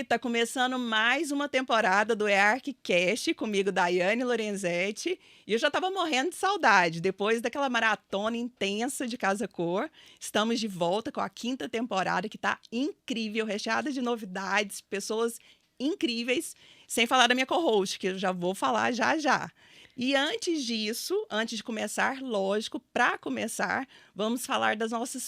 tá começando mais uma temporada do EARCcast, comigo, Daiane Lorenzetti. E eu já tava morrendo de saudade. Depois daquela maratona intensa de Casa Cor, estamos de volta com a 5ª temporada, que tá incrível, recheada de novidades, pessoas incríveis, sem falar da minha co-host, que eu já vou falar já já. E antes disso, antes de começar, lógico, para começar, vamos falar dos nossos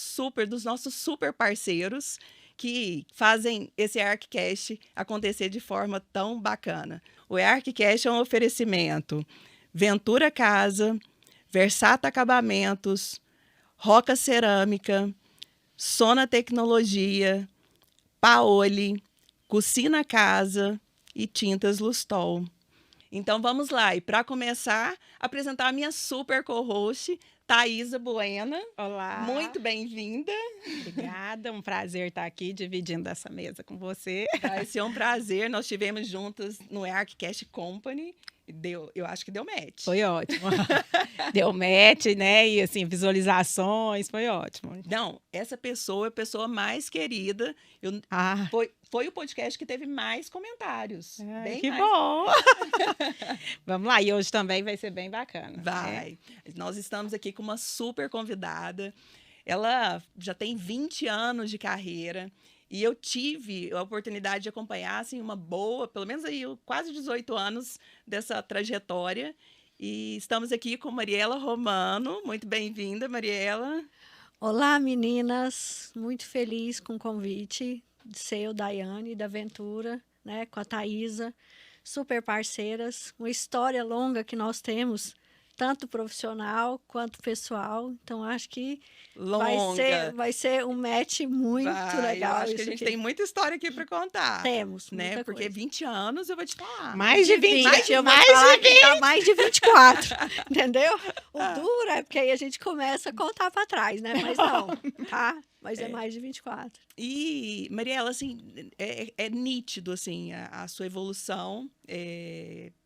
super parceiros que fazem esse ArcCast acontecer de forma tão bacana. O ArcCast é um oferecimento Ventura Casa, Versata Acabamentos, Roca Cerâmica, Sona Tecnologia, Paoli, Cucina Casa e Tintas Lustol. Então vamos lá, e para começar, apresentar a minha super co-host, Thaisa Buena. Olá. Muito bem-vinda. Obrigada, um prazer estar aqui dividindo essa mesa com você. Vai ser um prazer, nós estivemos juntas no ArcCast Company. Eu acho que deu match. Foi ótimo. Deu match, né? E assim, visualizações, foi ótimo. Não, essa pessoa é a pessoa mais querida. Foi o podcast que teve mais comentários. Bem que mais. bom! Vamos lá, e hoje também vai ser bem bacana. Vai. Nós estamos aqui com uma super convidada. Ela já tem 20 anos de carreira. E eu tive a oportunidade de acompanhar, assim, pelo menos aí, quase 18 anos dessa trajetória. E estamos aqui com Mariela Romano. Muito bem-vinda, Mariela. Olá, meninas. Muito feliz com o convite de ser o Daiane da Ventura, né, com a Thaisa, super parceiras. Uma história longa que nós temos, tanto profissional quanto pessoal. Então, acho que vai ser um match muito legal. Eu acho que a gente tem muita história aqui para contar. Temos, né? muita Porque coisa. 20 anos, eu vou te falar. Mais de 20. Eu vou falar que tá mais de 24, entendeu? O duro é porque aí a gente começa a contar para trás, né? Mas não, tá? Mas é mais de 24. E, Mariela, assim, é nítido, assim, a sua evolução.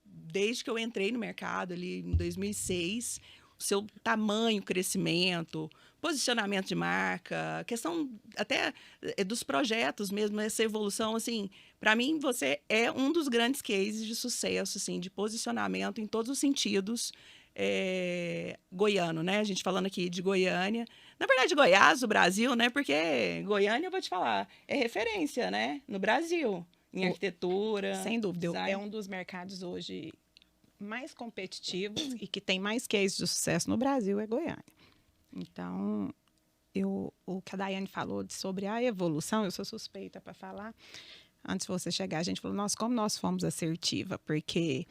Desde que eu entrei no mercado ali em 2006, o seu tamanho, crescimento, posicionamento de marca, questão até dos projetos mesmo, essa evolução, assim, para mim você é um dos grandes cases de sucesso, assim, de posicionamento em todos os sentidos, goiano, né? A gente falando aqui de Goiânia, na verdade Goiás, o Brasil, né? Porque Goiânia, eu vou te falar, é referência, né? No Brasil. Em arquitetura. Sem dúvida. Design. É um dos mercados hoje mais competitivos e que tem mais cases de sucesso no Brasil, é Goiânia. Então, o que a Daiane falou sobre a evolução, eu sou suspeita para falar. Antes de você chegar, a gente falou, nossa, como nós fomos assertiva, porque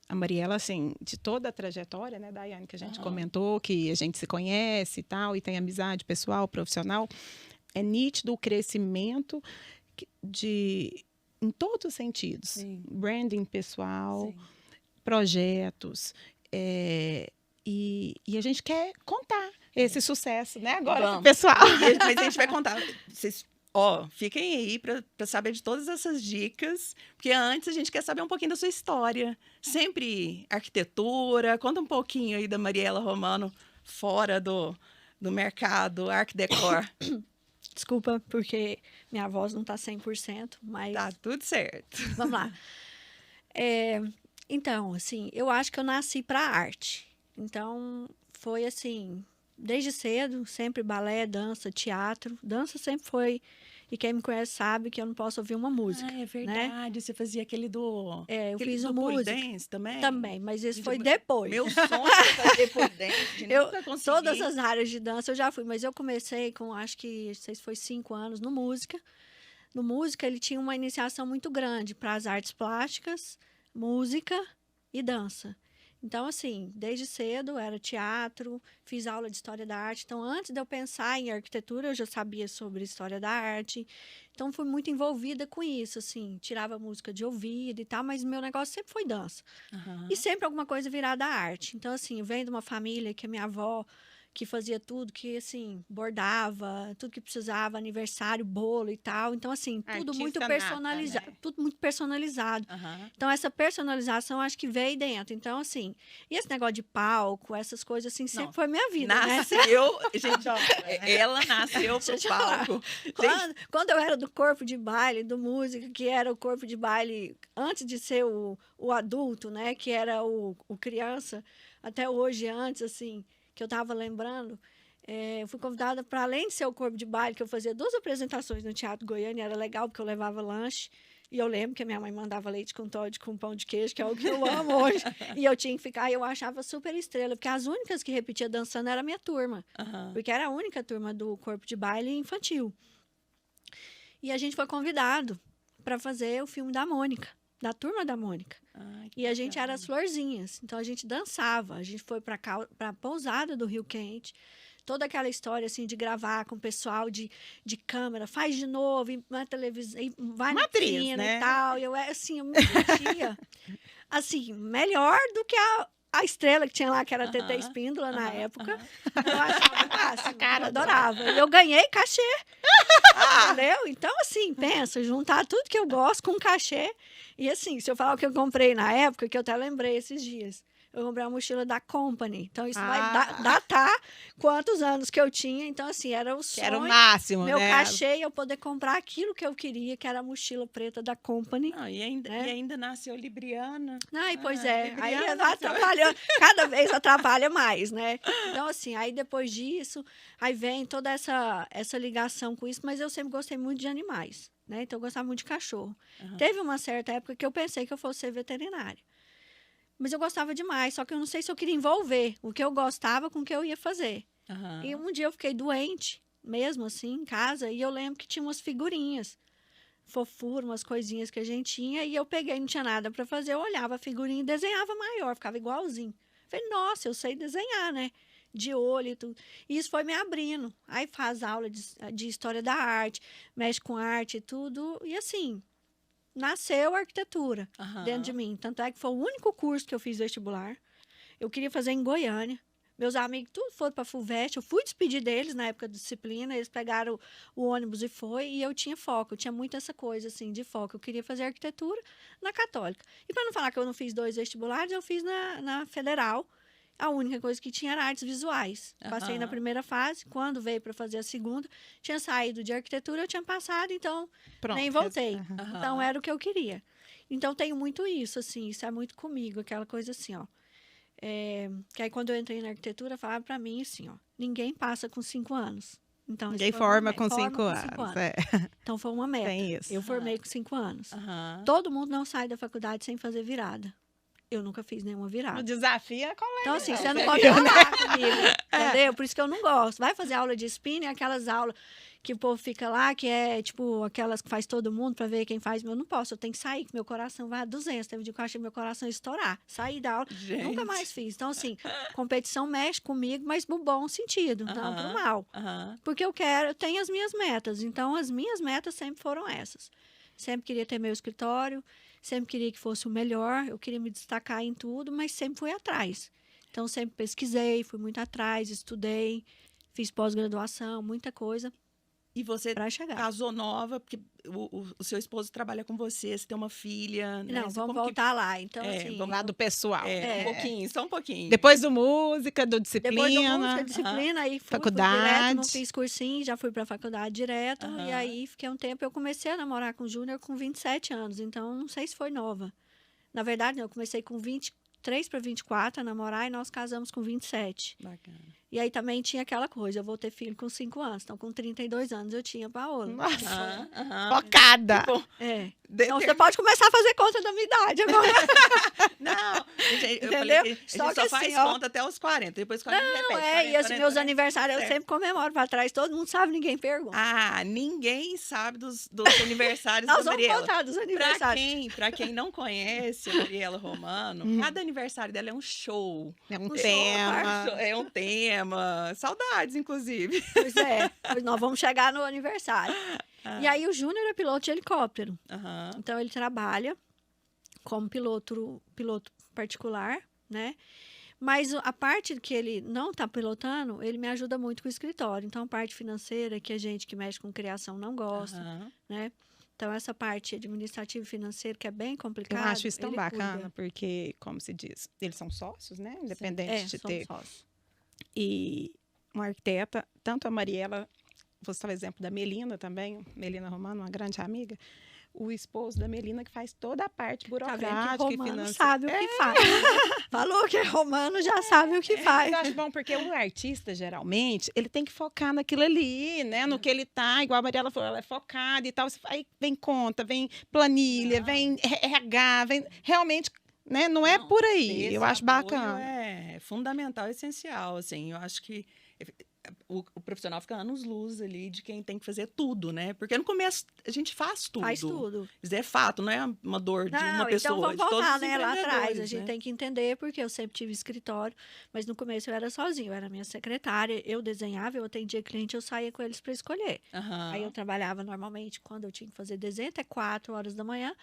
a Mariela, assim, de toda a trajetória, né, Daiane, que a gente comentou, que a gente se conhece e tal, e tem amizade pessoal, profissional, é nítido o crescimento em todos os sentidos. Sim. Branding pessoal, Sim. projetos. E a gente quer contar esse sucesso, né? Agora, pro pessoal. Mas a gente vai contar. Vocês, fiquem aí para saber de todas essas dicas, porque antes a gente quer saber um pouquinho da sua história. Sempre arquitetura. Conta um pouquinho aí da Mariela Romano fora do mercado Art Decor. Desculpa, porque minha voz não tá 100%, mas... Tá tudo certo. Vamos lá. Então, assim, eu acho que eu nasci para arte. Então, foi assim, desde cedo, sempre balé, dança, teatro. Dança sempre foi, e quem me conhece sabe que eu não posso ouvir uma música. Ah, é verdade. Né? Você fazia aquele do... eu aquele fiz do uma música. Dance também? Também, mas esse foi depois. Meu sonho era fazer pole dance, nunca consegui. Todas as áreas de dança eu já fui, mas eu comecei com, acho que, não sei se foi 5 anos, no música. No música, ele tinha uma iniciação muito grande para as artes plásticas, música e dança. Então, assim, desde cedo era teatro, fiz aula de história da arte. Então, antes de eu pensar em arquitetura, eu já sabia sobre história da arte. Então, fui muito envolvida com isso, assim, tirava música de ouvido e tal, mas meu negócio sempre foi dança. E sempre alguma coisa virada à arte. Então, assim, eu venho de uma família que a minha avó, que fazia tudo, que, assim, bordava, tudo que precisava, aniversário, bolo e tal. Então, assim, tudo muito Artista nata, personalizado, né? tudo muito personalizado. Aham. Então, essa personalização, acho que veio dentro. Então, assim, e esse negócio de palco, essas coisas, assim, sempre Não, foi minha vida, né? Nasceu, gente, ela nasceu Deixa eu pro te falar. palco. Gente, Quando eu era do corpo de baile, do música, que era o corpo de baile antes de ser o adulto, né? Que era o criança, até hoje, antes, assim, que eu estava lembrando, eu fui convidada para, além de ser o corpo de baile, que eu fazia 2 apresentações no Teatro Goiânia, era legal, porque eu levava lanche. E eu lembro que a minha mãe mandava leite com Toddy com pão de queijo, que é o que eu amo hoje. E eu tinha que ficar, eu achava super estrela, porque as únicas que repetia dançando era a minha turma. aham. Porque era a única turma do corpo de baile infantil. E a gente foi convidado para fazer o filme da Mônica, da turma da Mônica. Ai, que E a gente era bacana. as florzinhas. Então a gente dançava, a gente foi para a pousada do Rio Quente. Toda aquela história assim de gravar com o pessoal de câmera, faz de novo, e na televisão, e vai Uma na atriz, piscina né? e tal. E eu assim, eu me sentia assim, melhor do que a estrela que tinha lá, que era a TT Aham, Espíndola na aham, época. aham. Eu achava o máximo, Cara eu adorava. E eu ganhei cachê, Ah, entendeu? Então, assim, pensa, juntar tudo que eu gosto com cachê. E assim, se eu falar o que eu comprei na época, que eu até lembrei esses dias. Eu comprei uma mochila da Company. Então, isso vai datar quantos anos que eu tinha. Então, assim, era o Que era o sonho, máximo, meu né? cachê, e eu poder comprar aquilo que eu queria, que era a mochila preta da Company. não, e ainda nasceu Libriana. Ai, pois Ah, é. Aí Libriana vai nasceu. atrapalhando, cada vez atrapalha mais, né? Então, assim, aí depois disso, aí vem toda essa ligação com isso, mas eu sempre gostei muito de animais, né? Então, eu gostava muito de cachorro. Aham. Teve uma certa época que eu pensei que eu fosse ser veterinária. Mas eu gostava demais, só que eu não sei se eu queria envolver o que eu gostava com o que eu ia fazer. Aham. E um dia eu fiquei doente, mesmo assim, em casa, e eu lembro que tinha umas figurinhas, fofura, umas coisinhas que a gente tinha, e eu peguei, não tinha nada para fazer, eu olhava a figurinha e desenhava maior, ficava igualzinho. Falei, nossa, eu sei desenhar, né? De olho e tudo. E isso foi me abrindo. Aí faz aula de história da arte, mexe com arte e tudo, e assim, nasceu a arquitetura Aham. dentro de mim. Tanto é que foi o único curso que eu fiz vestibular. Eu queria fazer em Goiânia. Meus amigos tudo foram para a FUVEST. Eu fui despedir deles na época da disciplina. Eles pegaram o ônibus e foi. E eu tinha foco. Eu tinha muito essa coisa, assim, de foco. Eu queria fazer arquitetura na Católica. E para não falar que eu não fiz 2 vestibulares, eu fiz na Federal. A única coisa que tinha era artes visuais. Passei na Aham. primeira fase. Quando veio para fazer a segunda, tinha saído de arquitetura, eu tinha passado. Então, Pronto. nem voltei. Aham. Aham. Então, era o que eu queria. Então, tenho muito isso, assim. Isso é muito comigo. Aquela coisa assim, ó. Que aí, quando eu entrei na arquitetura, falava para mim assim, ó. Ninguém passa com 5 anos. Então, isso Ninguém foi uma forma meta. com Forma 5 com 5 anos. anos. É. Então, foi uma meta. Tem isso. Eu formei com 5 anos. Aham. Todo mundo não sai da faculdade sem fazer virada. Eu nunca fiz nenhuma O virada. desafio é colega. Então, assim, Não, você não você pode viu, falar comigo, entendeu? Por isso que eu não gosto. Vai fazer aula de spinning, aquelas aulas que o povo fica lá, que é, tipo, aquelas que faz todo mundo para ver quem faz. Eu não posso, eu tenho que sair, que meu coração vai a 200. Teve dia que eu achei meu coração estourar. Saí da aula, Gente. nunca mais fiz. Então, assim, competição mexe comigo, mas no bom sentido, não pro Aham. mal. Aham. Porque eu tenho as minhas metas. Então, as minhas metas sempre foram essas. Sempre queria ter meu escritório, sempre queria que fosse o melhor, eu queria me destacar em tudo, mas sempre fui atrás. Então, sempre pesquisei, fui muito atrás, estudei, fiz pós-graduação, muita coisa E você para chegar. casou nova, porque o seu esposo trabalha com você tem uma filha, né? Não, vamos Como que- voltar lá. Então, É, assim, vamos Lá do pessoal. um pouquinho, só um pouquinho. Depois do música, do disciplina. depois da música, disciplina, aí fui direto, não Faculdade. fiz cursinho, já fui para a faculdade direto. Aham. E aí, fiquei um tempo, eu comecei a namorar com o Júnior com 27 anos. Então, não sei se foi nova. Na verdade, não, eu comecei com 23 para 24 a namorar e nós casamos com 27. Bacana. E aí também tinha aquela coisa, eu vou ter filho com 5 anos. Então, com 32 anos, eu tinha Paola. Nossa, Aham, aham. focada. Bom, É. de- Então, ter- você pode começar a fazer conta da minha idade agora. Não, gente, eu Entendeu? falei que a gente Só só que faz assim, ó. conta até os 40, depois 40 Não, repete. e 40, assim, meus 40, aniversários eu certo. sempre comemoro para trás. Todo mundo sabe, ninguém pergunta. Ah, ninguém sabe dos aniversários Nós da vamos Mariela. contar dos aniversários. Pra quem não conhece a Mariela Romano, cada aniversário dela é um show. É um show, tema. É um tema. Saudades, inclusive. Pois é, pois nós vamos chegar no aniversário. Ah. E aí o Júnior é piloto de helicóptero. Aham. Então ele trabalha como piloto particular, né? Mas a parte que ele não está pilotando, ele me ajuda muito com o escritório. Então, a parte financeira, que a gente que mexe com criação não gosta, Aham. né? Então, essa parte administrativa e financeira, que é bem Eu complicada, acho isso tão ele bacana, cuida. porque, como se diz, eles são sócios, né? É, Independente de somos ter. sócios. E uma arquiteta, tanto a Mariela, vou citar o exemplo da Melina também, Melina Romano, uma grande amiga, o esposo da Melina que faz toda a parte Tá vendo que burocrática e romano financeira. sabe o que faz. Falou que é romano, já sabe o que faz. Eu acho bom, porque o artista, geralmente, ele tem que focar naquilo ali, né? No que ele tá, igual a Mariela falou, ela é focada e tal. Aí vem conta, vem planilha, Não. vem RH, vem realmente, né? Não é Não, por ter aí. esse Eu acho apoio bacana. É fundamental, essencial, assim. Eu acho que o profissional fica anos-luz ali de quem tem que fazer tudo, né? Porque no começo a gente faz tudo. Faz tudo. Isso é fato, não é uma dor de uma Não, pessoa, então vamos de todos voltar, os né, lá atrás. A empreendedores, gente né? tem que entender, porque eu sempre tive escritório, mas no começo eu era sozinha, eu era minha secretária, eu desenhava, eu atendia cliente, eu saía com eles para escolher. Aham. Aí eu trabalhava normalmente quando eu tinha que fazer desenho até 4 horas da manhã,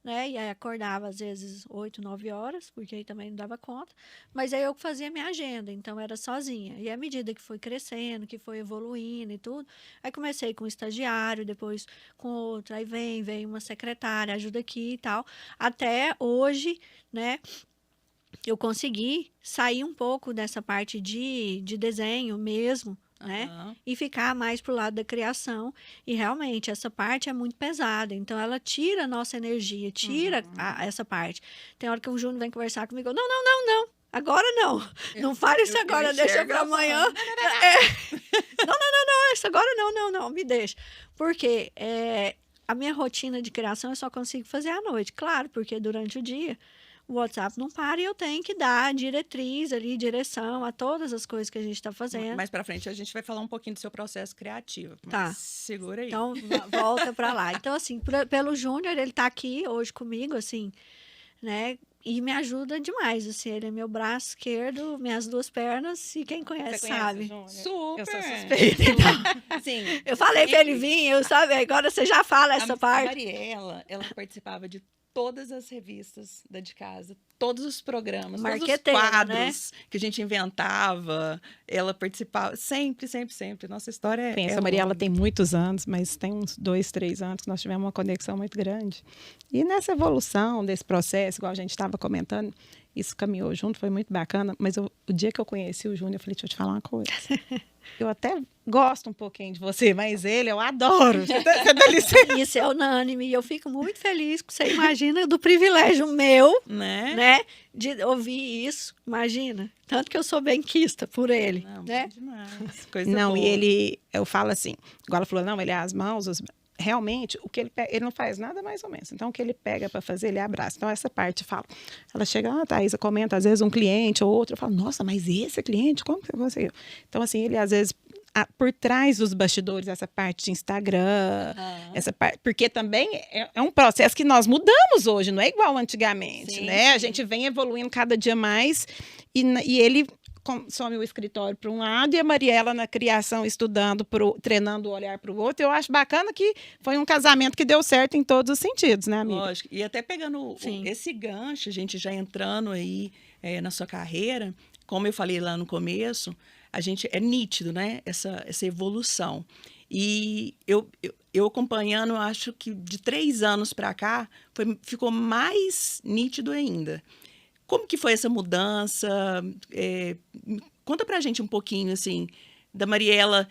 né? E aí acordava às vezes 8, 9 horas, porque aí também não dava conta. Mas aí eu que fazia minha agenda, então era sozinha. E à medida que foi crescendo, que foi evoluindo e tudo, aí comecei com um estagiário, depois com outro, aí vem uma secretária, ajuda aqui e tal. Até hoje, né? Eu consegui sair um pouco dessa parte de desenho mesmo, né? Aham. E ficar mais pro lado da criação. E realmente, essa parte é muito pesada. Então, ela tira a nossa energia, tira essa parte. Tem hora que o Júnior vem conversar comigo. Não, não, não, não. Agora não. Não fale isso agora, deixa enxergo para ela amanhã. falando, Não, não, não, não, isso agora não, não, não, me deixa. Porque a minha rotina de criação eu só consigo fazer à noite. Claro, porque durante o dia o WhatsApp não para e eu tenho que dar diretriz ali, direção a todas as coisas que a gente está fazendo. Mais pra frente a gente vai falar um pouquinho do seu processo criativo. Mas Tá. segura aí. Então, volta para lá. Então, assim, pelo Júnior, ele tá aqui hoje comigo, assim, né? E me ajuda demais, assim, ele é meu braço esquerdo, minhas duas pernas, e quem conhece, Você conhece, sabe. Júnior? Super. Eu sou suspeita, então. Assim, Eu falei para ele vir, eu sabe, agora você já fala essa a parte. Mariela, ela participava de todas as revistas da De Casa, todos os programas, todos os Marqueteira, quadros que a gente inventava, ela participava sempre, sempre, sempre. Nossa história é Pensa, a Mariela tem muitos anos, mas tem uns 2, 3 anos que nós tivemos uma conexão muito grande. E nessa evolução desse processo, igual a gente estava comentando, isso caminhou junto, foi muito bacana. Mas o dia que eu conheci o Júnior, eu falei, deixa eu te falar uma coisa. Eu até gosto um pouquinho de você, mas ele eu adoro. Você dá licença. Isso é unânime, e eu fico muito feliz, que você imagina do privilégio meu, né, de ouvir isso, imagina. Tanto que eu sou benquista por ele, Não, né? bom demais. Coisa Não, boa. e ele, eu falo assim, igual ela falou, não, ele é as mãos, realmente, o que ele pega, ele não faz nada mais ou menos. Então, o que ele pega para fazer, ele abraça. Então, essa parte, eu falo, ela chega, Thaisa comenta, às vezes, um cliente ou outro, eu falo, nossa, mas esse cliente, como que você conseguiu? Então, assim, ele, às vezes, por trás dos bastidores, essa parte de Instagram, essa parte, porque também é um processo que nós mudamos hoje, não é igual antigamente, Sim, né? A sim. gente vem evoluindo cada dia mais e ele consome o escritório para um lado e a Mariela na criação estudando, treinando o olhar para o outro. Eu acho bacana que foi um casamento que deu certo em todos os sentidos, né, amiga? Lógico. E até pegando Sim. esse gancho, a gente já entrando aí na sua carreira, como eu falei lá no começo, a gente é nítido, né? Essa evolução. E eu acompanhando, acho que de 3 anos para cá, ficou mais nítido ainda. Como que foi essa mudança? Conta pra gente um pouquinho, assim, da Mariela.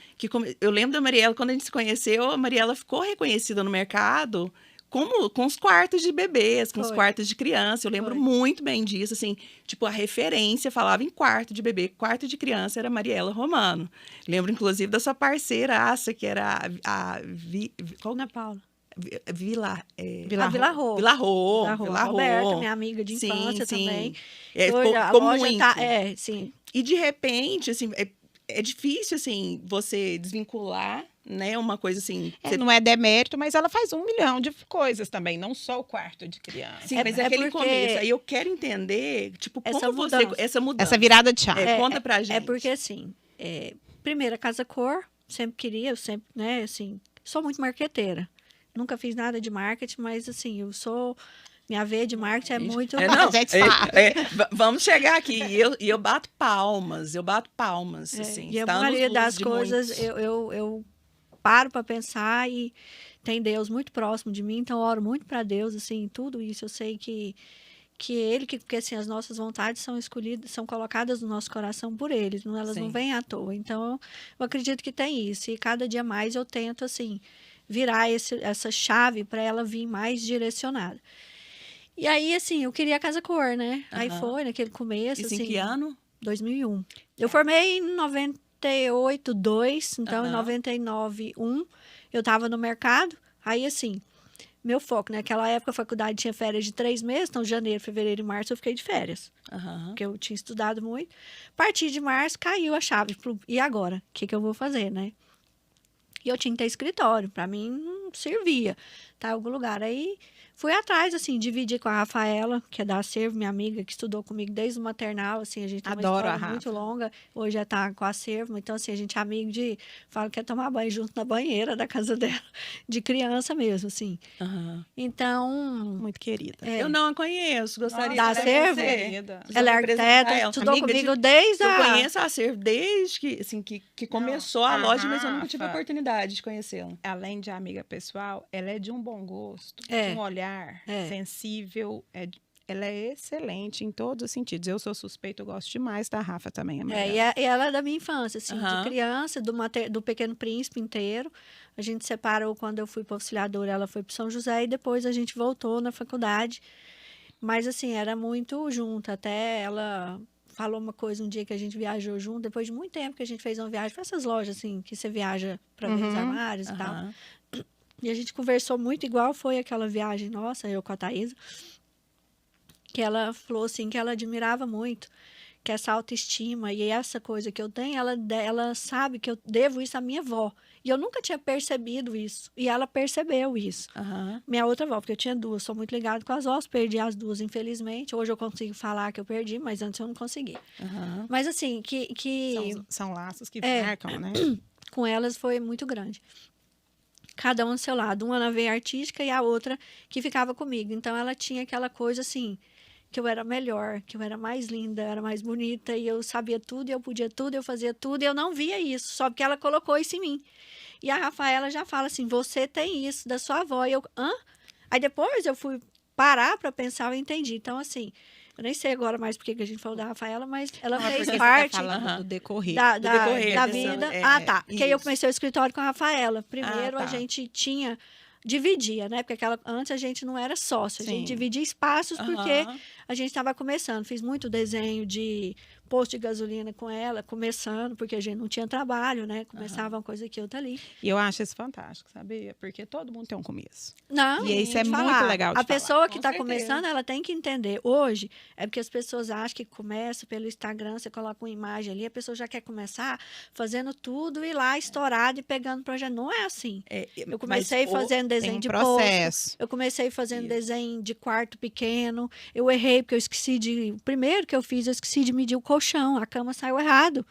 Eu lembro da Mariela, quando a gente se conheceu, a Mariela ficou reconhecida no mercado com os quartos de bebês, com os Foi. quartos de criança. Eu lembro Foi. muito bem disso, assim, tipo, a referência falava em quarto de bebê, quarto de criança era Mariela Romano. Lembro, inclusive, da sua parceiraça, que era qual Ana Paula. Vila Vila Rô. Vila Rô. Roberta, minha amiga de Sim, infância sim. também. Ficou a loja muito. tá, sim. E de repente, assim, é difícil, assim, você desvincular, né, uma coisa assim. Não é demérito, mas ela faz 1 milhão de coisas também, não só o quarto de criança. Sim, É- mas é aquele porque começo. Aí eu quero entender, tipo, essa como você. mudança. Essa mudança. Essa virada de chave. Conta pra gente. É porque, assim, primeiro, a Casa Cor, sempre queria, eu sempre, né, assim, sou muito marqueteira. Nunca fiz nada de marketing, mas, assim, eu sou Minha veia de marketing é muito... Não, A gente sabe. vamos chegar aqui. E eu bato palmas, assim. E a está anos maioria luz das de coisas muitos. eu paro para pensar e tem Deus muito próximo de mim, então eu oro muito para Deus, assim, tudo isso. Eu sei que Ele, porque assim, as nossas vontades são escolhidas, são colocadas no nosso coração por Ele, elas não Sim. vêm à toa. Então, eu acredito que tem isso. E cada dia mais eu tento, assim, virar essa chave para ela vir mais direcionada. E aí, assim, eu queria a Casa Cor, né? Aí Aham. foi naquele começo, Isso assim... em que ano? 2001. Eu formei em 98, 2, então em Aham. 99, 1, eu estava no mercado. Aí, assim, meu foco, né? Naquela época a faculdade tinha férias de 3 meses, então janeiro, fevereiro e março eu fiquei de férias, Aham. porque eu tinha estudado muito. A partir de março caiu a chave. E agora? O que eu vou fazer, né? E eu tinha que ter escritório, para mim não servia, tá? Em algum lugar. Aí fui atrás, assim, dividi com a Rafaela, que é da Acervo, minha amiga, que estudou comigo desde o maternal, assim, a gente tem uma Adoro a história muito Rafa. longa. Hoje já tá com a Acervo, então, assim, a gente é amigo de... Fala que quer tomar banho junto na banheira da casa dela, de criança mesmo, assim. Aham. Então, Muito querida. Eu não a conheço, gostaria Dá de Acervo? conhecer. Querida. Precisa ela é representar arquiteta, ela. estudou Amiga de- comigo desde Eu a... conheço a Acervo desde que, assim, que começou a a loja, mas eu nunca tive a Rafa- oportunidade de conhecê-la. Além de amiga pessoal, ela é de um bom gosto, É. de um olhar É. sensível. Ela é excelente em todos os sentidos. Eu sou suspeita, eu gosto demais da Rafa também. E ela é da minha infância, assim, Aham. de criança, do Pequeno Príncipe inteiro. A gente separou quando eu fui para Auxiliadora, ela foi para São José e depois a gente voltou na faculdade. Mas, assim, era muito junto. Até ela falou uma coisa um dia que a gente viajou junto, depois de muito tempo que a gente fez uma viagem para essas lojas, assim, que você viaja para ver os Uhum. armários e tal. Aham. E a gente conversou muito, igual foi aquela viagem nossa, eu com a Thaisa, que ela falou assim que ela admirava muito, que essa autoestima e essa coisa que eu tenho, ela sabe que eu devo isso à minha avó. E eu nunca tinha percebido isso. E ela percebeu isso. Aham. Minha outra avó, porque eu tinha duas, sou muito ligada com as vós, perdi as duas, infelizmente. Hoje eu consigo falar que eu perdi, mas antes eu não consegui. Aham. Mas assim, São laços que É. marcam, né? com elas foi muito grande. Cada um do seu lado, uma na veia artística e a outra que ficava comigo. Então ela tinha aquela coisa assim, que eu era melhor, que eu era mais linda, eu era mais bonita, e eu sabia tudo, e eu podia tudo, eu fazia tudo, e eu não via isso, só porque ela colocou isso em mim. E a Rafaela já fala assim, você tem isso da sua avó. E eu, hã? Aí depois eu fui parar para pensar, eu entendi. Então, assim, eu nem sei agora mais porque que a gente falou da Rafaela, mas ela Não, é fez porque parte você tá falando Aham. do decorrer. da decorrer da dessa- vida. é, Tá. Que aí eu isso. comecei o escritório com a Rafaela. Primeiro Ah, a tá. gente dividia, né? Porque antes a gente não era sócio, a Sim. gente dividia espaços porque Aham. a gente estava começando. Fiz muito desenho de posto de gasolina com ela, começando, porque a gente não tinha trabalho, né? Começava uma coisa aqui, outra ali. E eu acho isso fantástico, sabia? Porque todo mundo tem um começo. Não, E isso é de muito falar. legal de A falar. pessoa que Com está certeza. começando, ela tem que entender. Hoje, é porque as pessoas acham que começa pelo Instagram, você coloca uma imagem ali, a pessoa já quer começar fazendo tudo e lá estourado e pegando projeto. Não é assim. Eu comecei Mas fazendo Tem desenho um de posto. processo. Eu comecei fazendo Isso. desenho de quarto pequeno. Eu errei porque eu esqueci de... O primeiro que eu fiz, eu esqueci de medir o colchão. A cama saiu errado.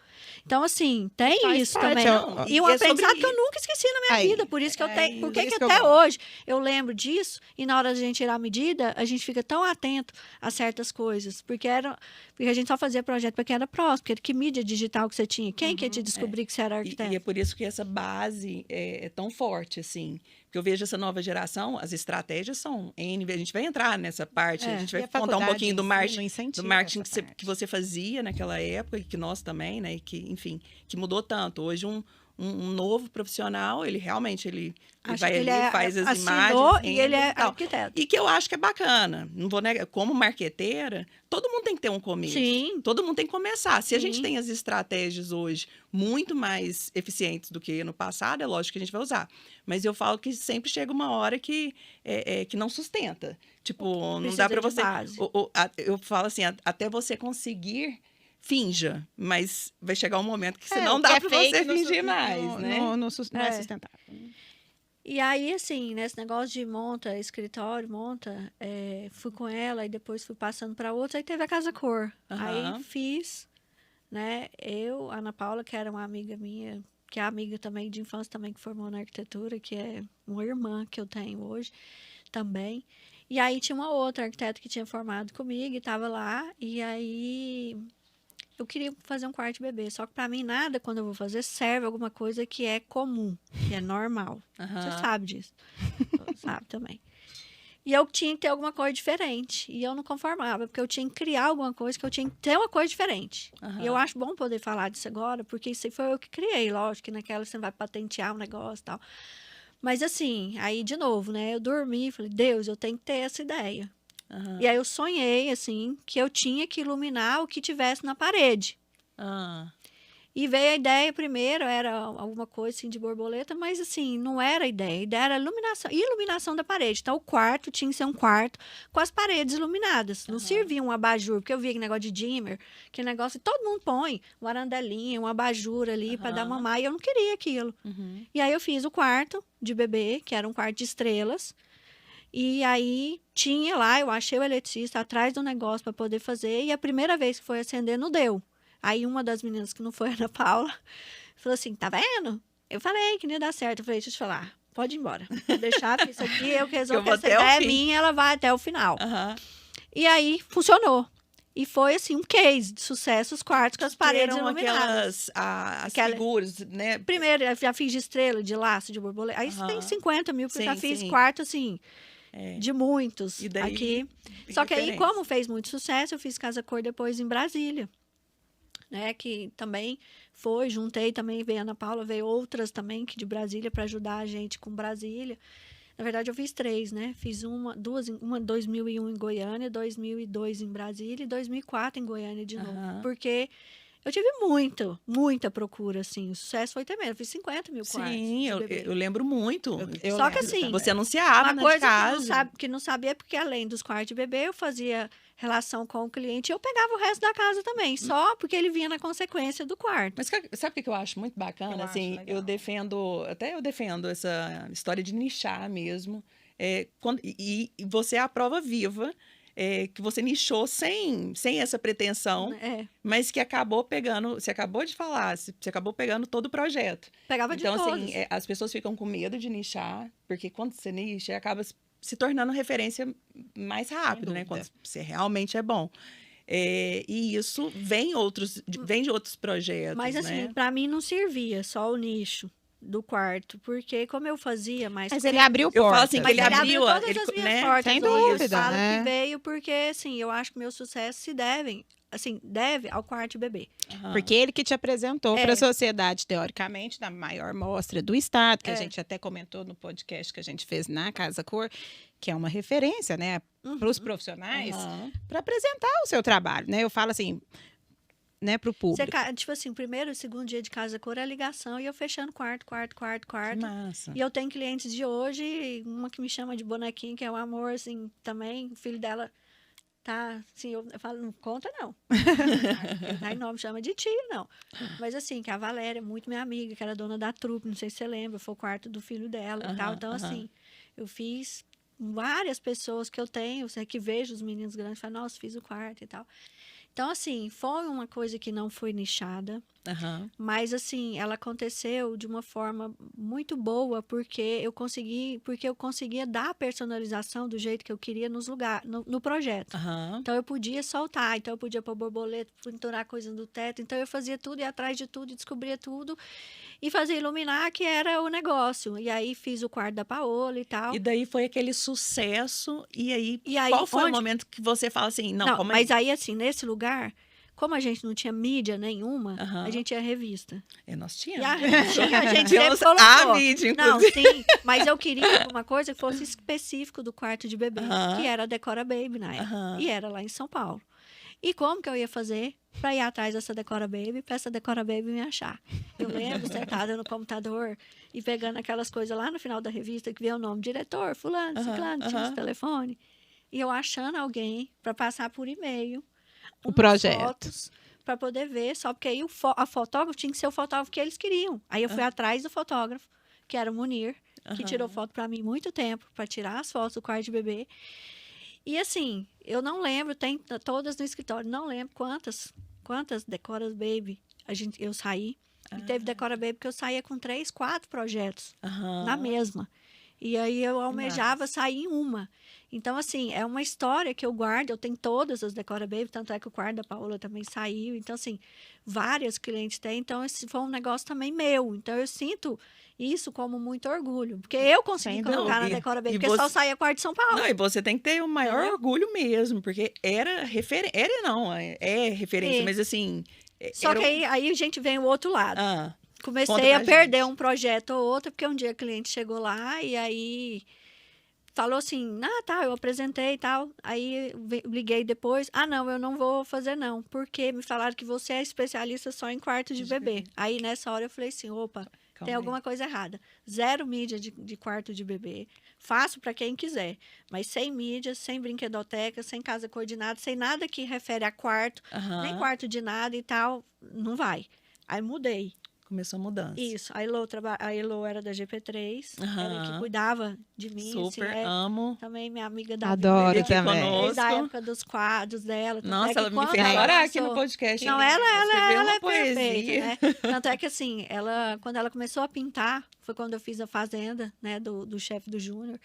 Então, assim, tem Faz isso parte, também. ó, E um é sobre aprendizado que eu isso. nunca esqueci na minha Aí, vida. Por isso que eu tenho... Por por que isso que que eu até gosto. hoje eu lembro disso e na hora da gente tirar a medida, a gente fica tão atento a certas coisas. Porque a gente só fazia projeto para quem era próximo. Porque que mídia digital que você tinha? Quem que ia te descobrir que você era E arquiteto? é por isso que essa base é tão forte, assim. Porque eu vejo essa nova geração, as estratégias são N. A gente vai entrar nessa parte, a gente E vai a contar um faculdade pouquinho em do si marketing, não incentiva do marketing essa que parte. você fazia naquela época, e que nós também, né? E que, enfim, que mudou tanto. Hoje, um novo profissional, ele realmente ele Acho vai que ele ali, faz as assinou imagens, e ele rendas é e tal. arquiteto. E que eu acho que é bacana. Não vou negar. Como marqueteira, todo mundo tem que ter um começo. Sim. Todo mundo tem que começar. Se a gente Sim. tem as estratégias hoje muito mais eficientes do que no passado, é lógico que a gente vai usar. Mas eu falo que sempre chega uma hora que não sustenta. Tipo, não dá Precisa para de você... base. Eu falo assim, até você conseguir, finja. Mas vai chegar um momento que você não o dá que é para fake você não fingir su- mais, não- né? não é É. sustentável. E aí, assim, nesse negócio de monta escritório, fui com ela e depois fui passando para outra, aí teve a Casa Cor. Aham. Aí fiz, né? Eu, Ana Paula, que era uma amiga minha, que é amiga também de infância também, que formou na arquitetura, que é uma irmã que eu tenho hoje também. E aí tinha uma outra arquiteta que tinha formado comigo e estava lá. E aí eu queria fazer um quarto de bebê. Só que para mim nada, quando eu vou fazer, serve alguma coisa que é comum, que é normal. Você sabe disso. Sabe também. E eu tinha que ter alguma coisa diferente. E eu não conformava, porque eu tinha que criar alguma coisa, que eu tinha que ter uma coisa diferente. E eu acho bom poder falar disso agora, porque isso aí foi eu que criei, lógico, que naquela você vai patentear um negócio e tal. Mas assim, aí de novo, né? Eu dormi e falei, Deus, eu tenho que ter essa ideia. E aí eu sonhei, assim, que eu tinha que iluminar o que tivesse na parede. E veio a ideia primeiro, era alguma coisa assim de borboleta, mas assim, não era a ideia era iluminação da parede. Então o quarto tinha que ser um quarto com as paredes iluminadas. Não servia um abajur, porque eu via aquele negócio de dimmer, que negócio, todo mundo põe uma arandelinha, um abajur ali para dar mamar, e eu não queria aquilo. E aí eu fiz o quarto de bebê, que era um quarto de estrelas. E aí tinha lá, eu achei o eletricista atrás do negócio para poder fazer, e a primeira vez que foi acender não deu. Aí uma das meninas que não foi, a Ana Paula, falou assim, tá vendo? Eu falei que não ia dar certo. Eu falei, deixa eu te falar, pode ir embora. Vou deixar isso aqui, eu que resolvo, essa ideia é minha, ela vai até o final. E aí, funcionou. E foi, assim, um case de sucesso, os quartos com as paredes iluminadas. As figuras, né? Primeiro, eu já fiz de estrela, de laço, de borboleta. Aí tem 50 mil, porque eu já fiz quarto, assim, de muitos aqui. Só que aí, como fez muito sucesso, eu fiz Casa Cor depois em Brasília. Né, que também juntei também, veio a Ana Paula, veio outras também que de Brasília para ajudar a gente com Brasília. Na verdade, eu fiz 3, né? Fiz uma 2001 em Goiânia, 2002 em Brasília e 2004 em Goiânia de novo. Porque eu tive muita procura, assim. O sucesso foi tremendo. Eu fiz 50 mil quartos. Sim, eu lembro muito. Só que assim, você anunciava uma coisa casa. que não sabia, porque além dos quartos de bebê, eu fazia relação com o cliente e eu pegava o resto da casa também. Só porque ele vinha na consequência do quarto. Mas sabe o que eu acho muito bacana? Assim, eu defendo essa história de nichar mesmo. E você é a prova viva. Que você nichou sem essa pretensão, mas que você acabou de falar, você acabou pegando todo o projeto. Pegava de todos. Então, assim, as pessoas ficam com medo de nichar, porque quando você nicha, acaba se tornando referência mais rápido, né? Quando você realmente é bom. E isso vem de outros projetos, mas, assim, para mim não servia só o nicho do quarto, porque como eu fazia mais... Mas ele abriu portas. Eu falo assim, que ele abriu todas as minhas portas. Sem dúvida, eu falo que veio porque, assim, eu acho que meu sucesso deve ao quarto bebê. Porque ele que te apresentou para a sociedade, teoricamente, na maior mostra do estado, que a gente até comentou no podcast que a gente fez na Casa Cor, que é uma referência, né, para os profissionais, para apresentar o seu trabalho, né? Eu falo assim... né, pro público. Tipo assim, primeiro e segundo dia de Casa Cor é a ligação e eu fechando quarto. Massa. E eu tenho clientes de hoje, uma que me chama de bonequinho, que é um amor, assim, também, o filho dela tá, assim, eu falo, não conta não. Aí não me chama de tio, não. Mas assim, que a Valéria, muito minha amiga, que era dona da trupe, não sei se você lembra, foi o quarto do filho dela e tal. Então, assim, eu fiz várias pessoas que eu tenho, que vejo os meninos grandes, falam, nossa, fiz o quarto e tal. Então, assim, foi uma coisa que não foi nichada, mas, assim, ela aconteceu de uma forma muito boa, porque eu conseguia dar a personalização do jeito que eu queria no projeto. Então, eu podia soltar, então eu podia pôr borboleta, pinturar coisas no teto, então eu fazia tudo, ia atrás de tudo, descobria tudo, e fazia iluminar, que era o negócio. E aí, fiz o quarto da Paola e tal. E daí foi aquele sucesso, e aí qual foi o momento que você fala assim, não, mas aí, assim, nesse lugar, como a gente não tinha mídia nenhuma, a gente tinha revista. Nós tínhamos. E a gente sempre colocou. A mídia, inclusive. Não, sim, mas eu queria alguma coisa que fosse específico do quarto de bebê, que era a Decora Baby na época. E era lá em São Paulo. E como que eu ia fazer para ir atrás dessa Decora Baby, para essa Decora Baby me achar? Eu lembro, sentada no computador e pegando aquelas coisas lá no final da revista, que vê o nome, diretor, fulano, ciclano, tinha esse telefone. E eu achando alguém para passar por e-mail o projeto, para poder ver, só porque aí a fotógrafo tinha que ser o fotógrafo que eles queriam. Aí eu fui atrás do fotógrafo, que era o Munir, que tirou foto para mim muito tempo, para tirar as fotos do quarto de bebê. E assim, eu não lembro, tem todas no escritório, não lembro quantas Decora Baby eu saí. E teve Decora Baby que eu saía com 3, 4 projetos na mesma. E aí eu almejava sair em uma. Então, assim, é uma história que eu guardo. Eu tenho todas as Decora Baby, tanto é que o quarto da Paola também saiu. Então, assim, várias clientes têm. Então, esse foi um negócio também meu. Então, eu sinto isso como muito orgulho. Porque eu consegui Sem colocar na dúvida. Decora Baby, E porque só você- saía quarto de São Paulo. Não, e você tem que ter o maior Entendeu? orgulho mesmo, porque era referência. Era não, é referência, É. mas assim. Só era que o- aí a gente vem o outro lado. Ah, conta Comecei a pra perder gente. um projeto ou outro, porque um dia a cliente chegou lá e aí falou assim, tá, eu apresentei e tal. Aí liguei depois, não, eu não vou fazer não, porque me falaram que você é especialista só em quarto de bebê. Aí nessa hora eu falei assim, opa, Calma tem aí. alguma coisa errada. Zero mídia de quarto de bebê. Faço para quem quiser, mas sem mídia, sem brinquedoteca, sem casa coordenada, sem nada que refere a quarto, nem Aham. quarto de nada e tal, não vai. Aí mudei. Começou a mudança. Isso, a Elo era da GP3, era que Aham. cuidava de mim, assim, Super, amo. também minha amiga da Adoro Ele aqui também. desde a conosco. época dos quadros dela. Tanto Nossa, é que ela me quando fez ela chorar aqui no lançou- podcast. Não, Escreveu ela uma é perfeita, poesia. né? Tanto é que, assim, quando ela começou a pintar, foi quando eu fiz a fazenda, né, do chefe do Júnior,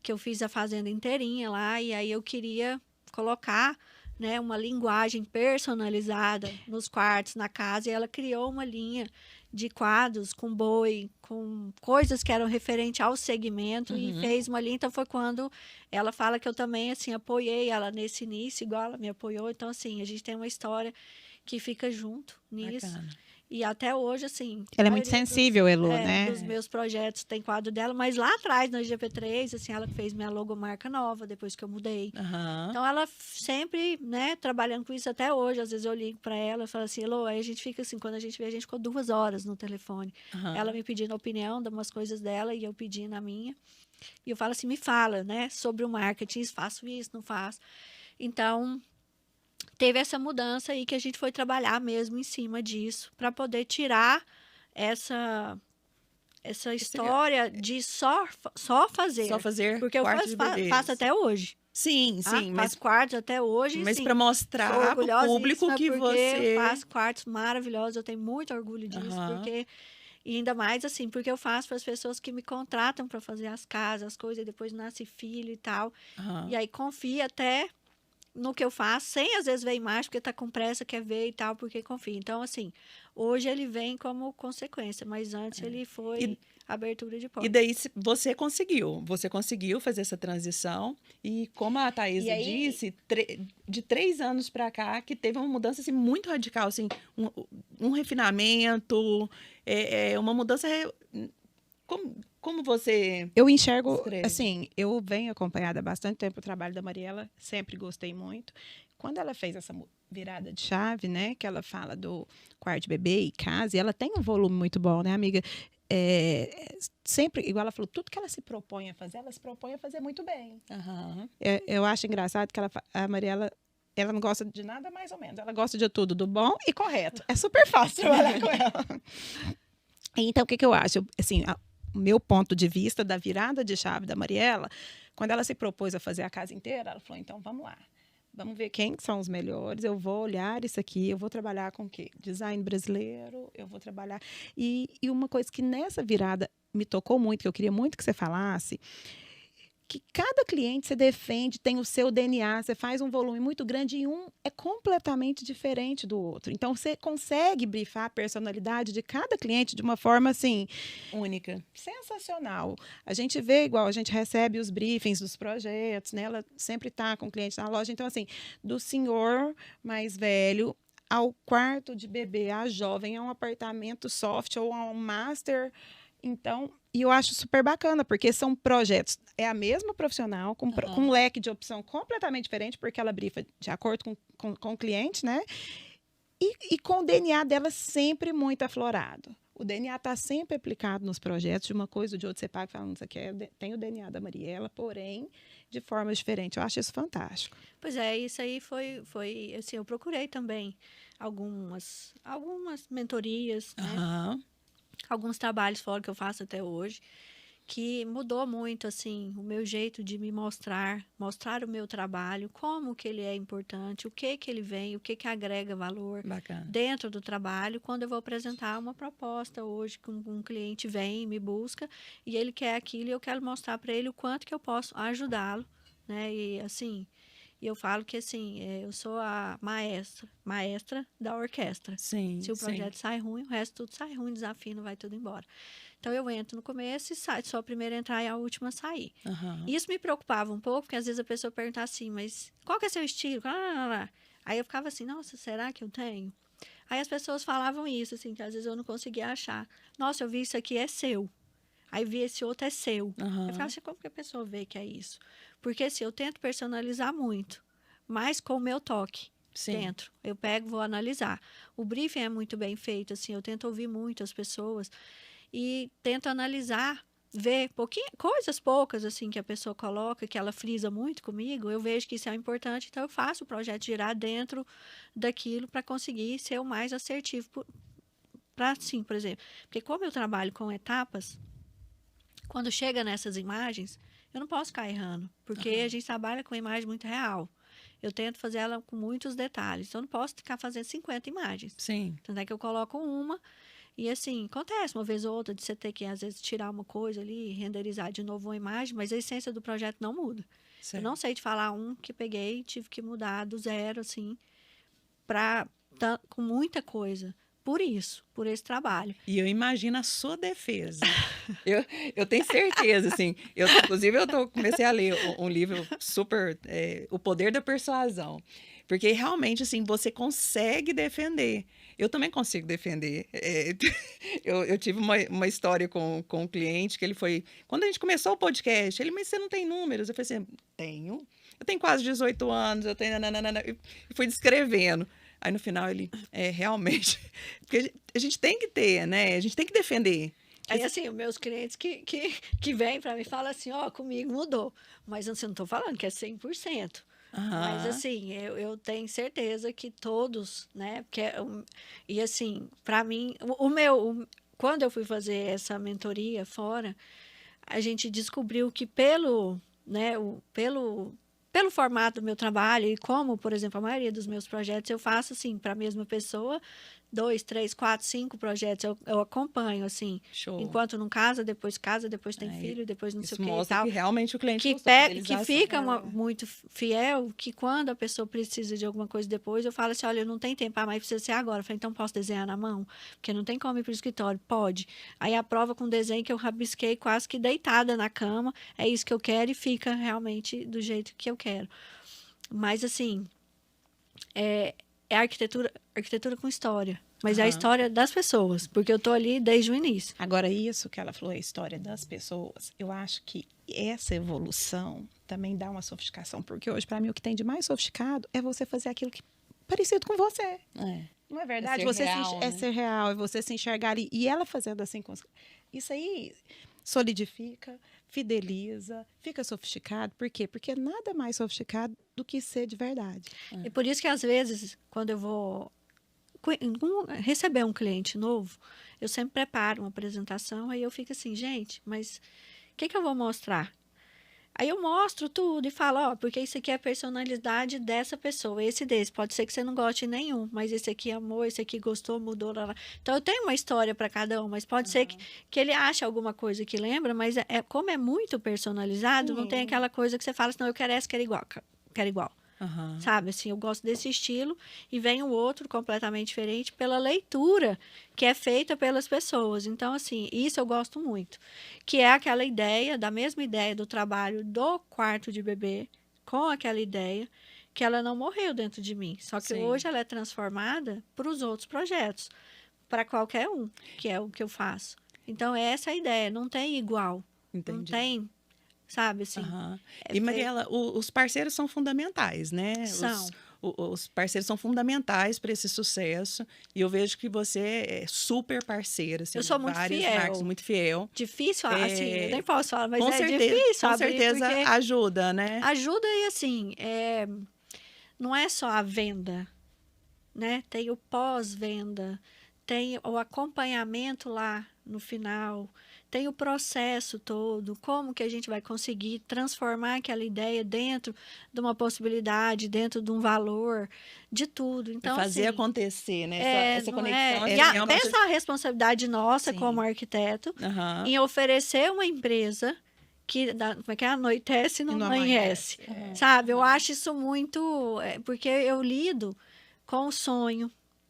que eu fiz a fazenda inteirinha lá, e aí eu queria colocar, né, uma linguagem personalizada nos quartos, na casa, e ela criou uma linha de quadros com boi, com coisas que eram referentes ao segmento e fez uma linha. Então foi quando ela fala que eu também assim apoiei ela nesse início, igual ela me apoiou. Então assim, a gente tem uma história que fica junto nisso. Bacana. E até hoje, assim. Ela a é muito maioria sensível, Elo, né? dos meus projetos tem quadro dela, mas lá atrás, na GP3, assim, ela fez minha logomarca nova depois que eu mudei. Aham. Então, ela sempre, né, trabalhando com isso até hoje. Às vezes eu ligo para ela e falo assim, Elô, aí a gente fica assim, quando a gente vê, a gente ficou 2 horas no telefone. Aham. Ela me pedindo a opinião de umas coisas dela e eu pedindo a minha. E eu falo assim, me fala, né, sobre o marketing, faço isso, não faço. Então, teve essa mudança aí que a gente foi trabalhar mesmo em cima disso, para poder tirar essa história de só fazer. Só fazer Porque eu quarto de bebês. faço até hoje. Sim, Tá? sim, Faço quartos até hoje. mas sim. para Sou mostrar para o orgulhosíssima público que porque você. eu faço quartos maravilhosos. Eu tenho muito orgulho disso, Aham. porque e ainda mais assim, porque eu faço para as pessoas que me contratam para fazer as casas, as coisas, e depois nasce filho e tal. Aham. E aí confia até no que eu faço, sem às vezes ver imagem, porque tá com pressa, quer ver e tal, porque confia. Então, assim, hoje ele vem como consequência, mas antes ele foi E- abertura de E porta. daí você conseguiu fazer essa transição e como a Thaisa E aí- disse, de 3 anos para cá que teve uma mudança assim muito radical, assim, um refinamento, uma mudança. Como você Eu enxergo, escreve? assim, eu venho acompanhada há bastante tempo o trabalho da Mariela, sempre gostei muito. Quando ela fez essa virada de chave, né, que ela fala do quarto de bebê e casa, e ela tem um volume muito bom, né, amiga? Sempre, igual ela falou, tudo que ela se propõe a fazer, ela se propõe a fazer muito bem. Aham. Eu acho engraçado que a Mariela, ela não gosta de nada mais ou menos, ela gosta de tudo, do bom e correto. É super fácil trabalhar com ela. Então, o que eu acho? Assim, o meu ponto de vista da virada de chave da Mariela, quando ela se propôs a fazer a casa inteira, ela falou, então, vamos lá. Vamos ver quem são os melhores. Eu vou olhar isso aqui. Eu vou trabalhar com o quê? Design brasileiro. Eu vou trabalhar... E uma coisa que nessa virada me tocou muito, que eu queria muito que você falasse, que cada cliente você defende, tem o seu DNA, você faz um volume muito grande e um é completamente diferente do outro. Então, você consegue brifar a personalidade de cada cliente de uma forma, assim, Única. sensacional. A gente vê igual, a gente recebe os briefings dos projetos, né? Ela sempre está com o cliente na loja. Então, assim, do senhor mais velho ao quarto de bebê, a jovem, a um apartamento soft ou a um master. Então, e eu acho super bacana, porque são projetos, é a mesma profissional, com um leque de opção completamente diferente, porque ela brifa de acordo com o cliente, né? E com o DNA dela sempre muito aflorado. O DNA está sempre aplicado nos projetos, de uma coisa ou de outra, você paga e fala, isso aqui tem o DNA da Mariela, porém, de forma diferente. Eu acho isso fantástico. Pois é, isso aí foi assim, eu procurei também algumas mentorias, né? Aham. Alguns trabalhos fora que eu faço até hoje, que mudou muito, assim, o meu jeito de me mostrar o meu trabalho, como que ele é importante, o que ele vem, o que agrega valor Bacana. dentro do trabalho, quando eu vou apresentar uma proposta hoje, que um cliente vem, me busca, e ele quer aquilo, e eu quero mostrar para ele o quanto que eu posso ajudá-lo, né? E, assim, eu falo que, assim, eu sou a maestra da orquestra. Sim, Se o sim. projeto sai ruim, o resto tudo sai ruim, desafio, vai tudo embora. Então, eu entro no começo e saio, sou a primeira a entrar e a última a sair. Aham. Isso me preocupava um pouco, porque às vezes a pessoa perguntava assim, mas qual que é seu estilo? Aí eu ficava assim, nossa, será que eu tenho? Aí as pessoas falavam isso, assim, que às vezes eu não conseguia achar. Nossa, eu vi isso aqui, é seu. Aí vi esse outro, é seu. Aham. Eu ficava assim, como que a pessoa vê que é isso? Porque assim, eu tento personalizar muito, mas com o meu toque. Sim. Dentro. Eu pego, vou analisar. O briefing é muito bem feito, assim, eu tento ouvir muito as pessoas e tento analisar, ver coisas poucas, assim, que a pessoa coloca, que ela frisa muito comigo, eu vejo que isso é importante, então eu faço o projeto girar dentro daquilo para conseguir ser o mais assertivo para, assim, por exemplo. Porque como eu trabalho com etapas, quando chega nessas imagens, eu não posso ficar errando, porque a gente trabalha com imagem muito real. Eu tento fazer ela com muitos detalhes. Então, eu não posso ficar fazendo 50 imagens. Sim. Tanto é que eu coloco uma e, assim, acontece uma vez ou outra de você ter que, às vezes, tirar uma coisa ali, renderizar de novo uma imagem, mas a essência do projeto não muda. Certo. Eu não sei te falar um que peguei e tive que mudar do zero, assim, com muita coisa. Por isso, por esse trabalho. E eu imagino a sua defesa. eu tenho certeza, assim. Inclusive, comecei a ler um livro super... O Poder da Persuasão. Porque, realmente, assim, você consegue defender. Eu também consigo defender. Eu tive uma história com um cliente que ele foi... Quando a gente começou o podcast, ele, mas você não tem números? Eu falei assim, tenho. Eu tenho quase 18 anos, eu tenho... E fui descrevendo. Aí, no final, ele, realmente... Porque a gente tem que ter, né? A gente tem que defender. Aí, assim, os meus clientes que vêm para mim falam assim, comigo mudou. Mas assim, eu não estou falando que é 100%. Mas, assim, eu tenho certeza que todos, né? Porque, e, assim, para mim, quando eu fui fazer essa mentoria fora, a gente descobriu que pelo formato do meu trabalho e como, por exemplo, a maioria dos meus projetos eu faço, assim, para a mesma pessoa, 2, 3, 4, 5 projetos eu acompanho, assim. Show. Enquanto não casa, depois tem filho, depois não sei o que e mostra tal. que realmente o cliente Que fica muito fiel, que quando a pessoa precisa de alguma coisa depois, eu falo assim, olha, eu não tenho tempo, mas precisa ser agora. Eu falei, então posso desenhar na mão? Porque não tem como ir para o escritório. Pode. Aí a prova com desenho que eu rabisquei quase que deitada na cama, é isso que eu quero e fica realmente do jeito que eu quero. Mas, assim, é arquitetura com história. Mas é a história das pessoas, porque eu tô ali desde o início. Agora, isso que ela falou, a história das pessoas, eu acho que essa evolução também dá uma sofisticação, porque hoje, para mim, o que tem de mais sofisticado é você fazer aquilo que parecido com você. Não é verdade? É ser real, é você se enxergar ali. E ela fazendo assim, isso aí solidifica, fideliza, fica sofisticado. Por quê? Porque é nada mais sofisticado do que ser de verdade. E por isso que, às vezes, quando eu vou receber um cliente novo, eu sempre preparo uma apresentação, aí eu fico assim, gente, mas o que eu vou mostrar? Aí eu mostro tudo e falo, porque isso aqui é a personalidade dessa pessoa, esse desse. Pode ser que você não goste de nenhum, mas esse aqui amou, esse aqui gostou, mudou. Lá. Então, eu tenho uma história para cada um, mas pode ser que ele ache alguma coisa que lembra, mas como é muito personalizado, não tem aquela coisa que você fala assim, não, eu quero essa, quero igual. Sabe, assim, eu gosto desse estilo e vem o outro completamente diferente pela leitura que é feita pelas pessoas. Então, assim, isso eu gosto muito, que é aquela ideia, da mesma ideia do trabalho do quarto de bebê, com aquela ideia que ela não morreu dentro de mim, só que hoje ela é transformada para os outros projetos, para qualquer um, que é o que eu faço. Então, essa é a ideia, não tem igual. Entendi. Não tem, sabe, assim. E, Mariela, os parceiros são fundamentais, né? São. Os parceiros são fundamentais para esse sucesso. E eu vejo que você é super parceira. Assim, eu sou muito fiel. Marcas, muito fiel. Difícil, assim, eu nem posso falar, mas certeza, difícil. Com certeza ajuda, né? Ajuda e, assim, não é só a venda, né? Tem o pós-venda, tem o acompanhamento lá no final, tem o processo todo, como que a gente vai conseguir transformar aquela ideia dentro de uma possibilidade, dentro de um valor, de tudo. Então, fazer assim, acontecer, né? Essa não conexão. é? E assim, é uma até coisa- essa responsabilidade nossa Sim. como arquiteto Aham. em oferecer uma empresa como é que é? Anoitece e não amanhece. Sabe? Eu acho isso muito... porque eu lido com o sonho,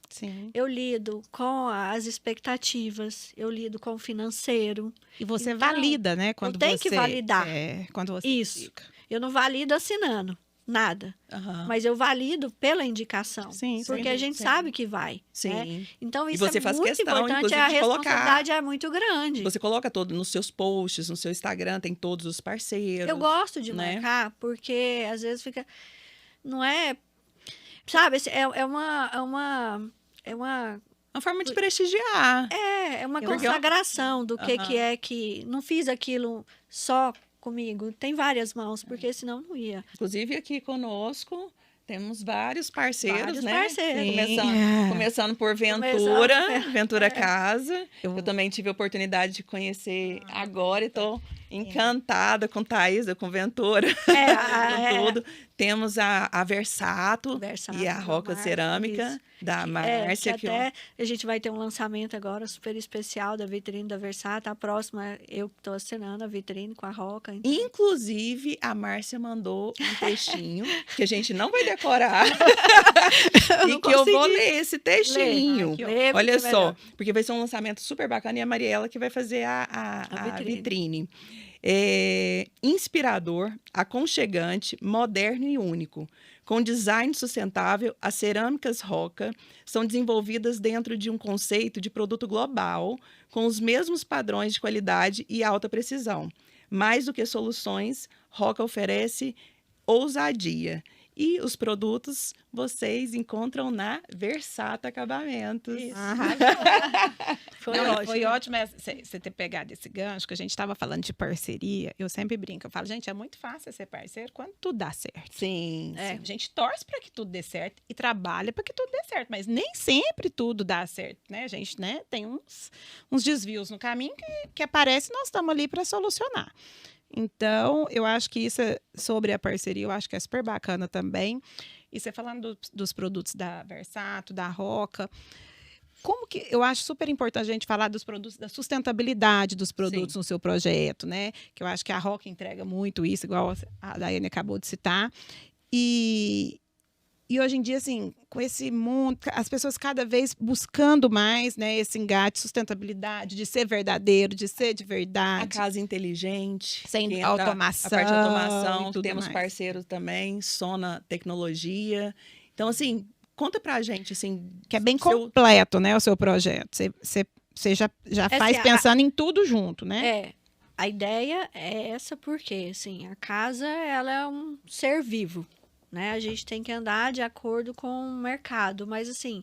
Sim. eu lido com as expectativas, eu lido com o financeiro. E você Então, valida, né? Quando tenho que você- validar. quando você Isso. indica. Eu não valido assinando nada, Aham. mas eu valido pela indicação. Sim, sem porque a gente dúvida. sabe que vai. Né? Sim. Então, E isso você é faz muito questão, importante. inclusive, A de colocar- responsabilidade é muito grande. Você coloca todo nos seus posts, no seu Instagram, tem todos os parceiros. Eu gosto de né? marcar, porque às vezes fica. Não é. Sabe, é uma Uma forma de prestigiar. É uma Porque consagração do que Aham. é que não fiz aquilo só comigo. Tem várias mãos, porque senão não ia. Inclusive, aqui conosco, temos vários parceiros, Vários né? parceiros. Sim. Começando por Ventura, Começando- Ventura Casa. Eu- Eu também tive a oportunidade de conhecer agora e estou encantada com Thaisa, com Ventura, com tudo. Temos a Versato, Versato, e a da Roca Márcia, Cerâmica, isso. da Que Márcia. que até a gente vai ter um lançamento agora super especial da vitrine da Versato. A próxima eu que estou assinando a vitrine com a Roca. Então. Inclusive, a Márcia mandou um textinho que a gente não vai decorar e não que eu vou consegui ler esse textinho. Ai, que Lê, porque Olha é só, melhor. porque vai ser um lançamento super bacana e a Mariela que vai fazer a vitrine. Inspirador, aconchegante, moderno e único. Com design sustentável, as cerâmicas Roca são desenvolvidas dentro de um conceito de produto global, com os mesmos padrões de qualidade e alta precisão. Mais do que soluções, Roca oferece ousadia. E os produtos vocês encontram na Versato Acabamentos. Foi Não, ótimo. foi ótimo você ter pegado esse gancho, que a gente estava falando de parceria. Eu sempre brinco, eu falo, gente, é muito fácil ser parceiro quando tudo dá certo. Sim, É. sim. A gente torce para que tudo dê certo e trabalha para que tudo dê certo, mas nem sempre tudo dá certo, né? A gente, né, tem uns desvios no caminho que aparecem e nós estamos ali para solucionar. Então, eu acho que isso sobre a parceria, eu acho que é super bacana também. E você falando dos produtos da Versato, da Roca, como que eu acho super importante a gente falar dos produtos, da sustentabilidade dos produtos Sim. no seu projeto, né? Que eu acho que a Roca entrega muito isso, igual a Daiane acabou de citar. E hoje em dia, assim, com esse mundo, as pessoas cada vez buscando mais, né, esse engate, sustentabilidade, de ser verdadeiro, de ser de A verdade. casa inteligente. Sem que entra automação A parte de e automação. tudo Temos mais. parceiros também, Sona Tecnologia. Então, assim, conta pra gente, assim... Que é bem seu- completo, né, o seu projeto. Você já faz assim, pensando em tudo junto, né? A ideia é essa porque, assim, a casa, ela é um ser vivo, né? A gente tem que andar de acordo com o mercado, mas, assim,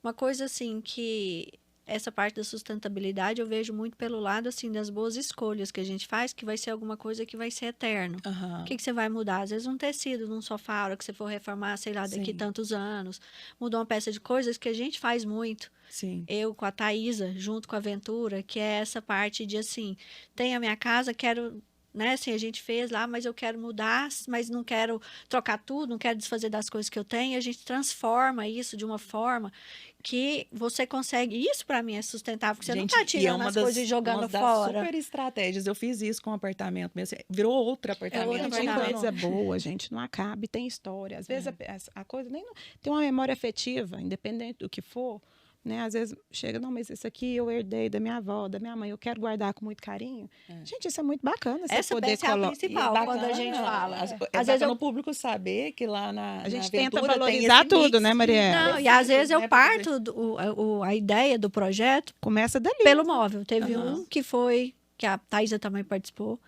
uma coisa, assim, que essa parte da sustentabilidade eu vejo muito pelo lado, assim, das boas escolhas que a gente faz, que vai ser alguma coisa que vai ser eterno. Aham. O que você vai mudar? Às vezes um tecido num sofá, a hora que você for reformar, sei lá, daqui Sim. tantos anos. Mudou uma peça de coisas que a gente faz muito. Sim. Eu com a Thaisa, junto com a Ventura, que é essa parte de assim, tem a minha casa, quero, né, assim, a gente fez lá, mas eu quero mudar, mas não quero trocar tudo, não quero desfazer das coisas que eu tenho, a gente transforma isso de uma forma que você consegue, isso para mim é sustentável, porque você não tá e é tirando uma as coisas e uma jogando das fora. super estratégias. Eu fiz isso com um apartamento mesmo. Virou outro apartamento. outro Tem apartamento. coisa boa, gente, não acaba e tem história. Às vezes a coisa nem tem uma memória afetiva, independente do que for, né? Às vezes chega, não, mas isso aqui eu herdei da minha avó, da minha mãe, eu quero guardar com muito carinho. Gente, isso é muito bacana, você Essa poder peça é a colocar. principal, quando a gente fala. Às Às vezes vezes eu o público saber que lá na A gente na tenta Ventura tem valorizar esse tudo, mix né, de Mariela? Não, e às vezes eu né, pra fazer- parto a ideia do projeto Começa dali. pelo móvel. Teve Aham. um que a Thaisa também participou,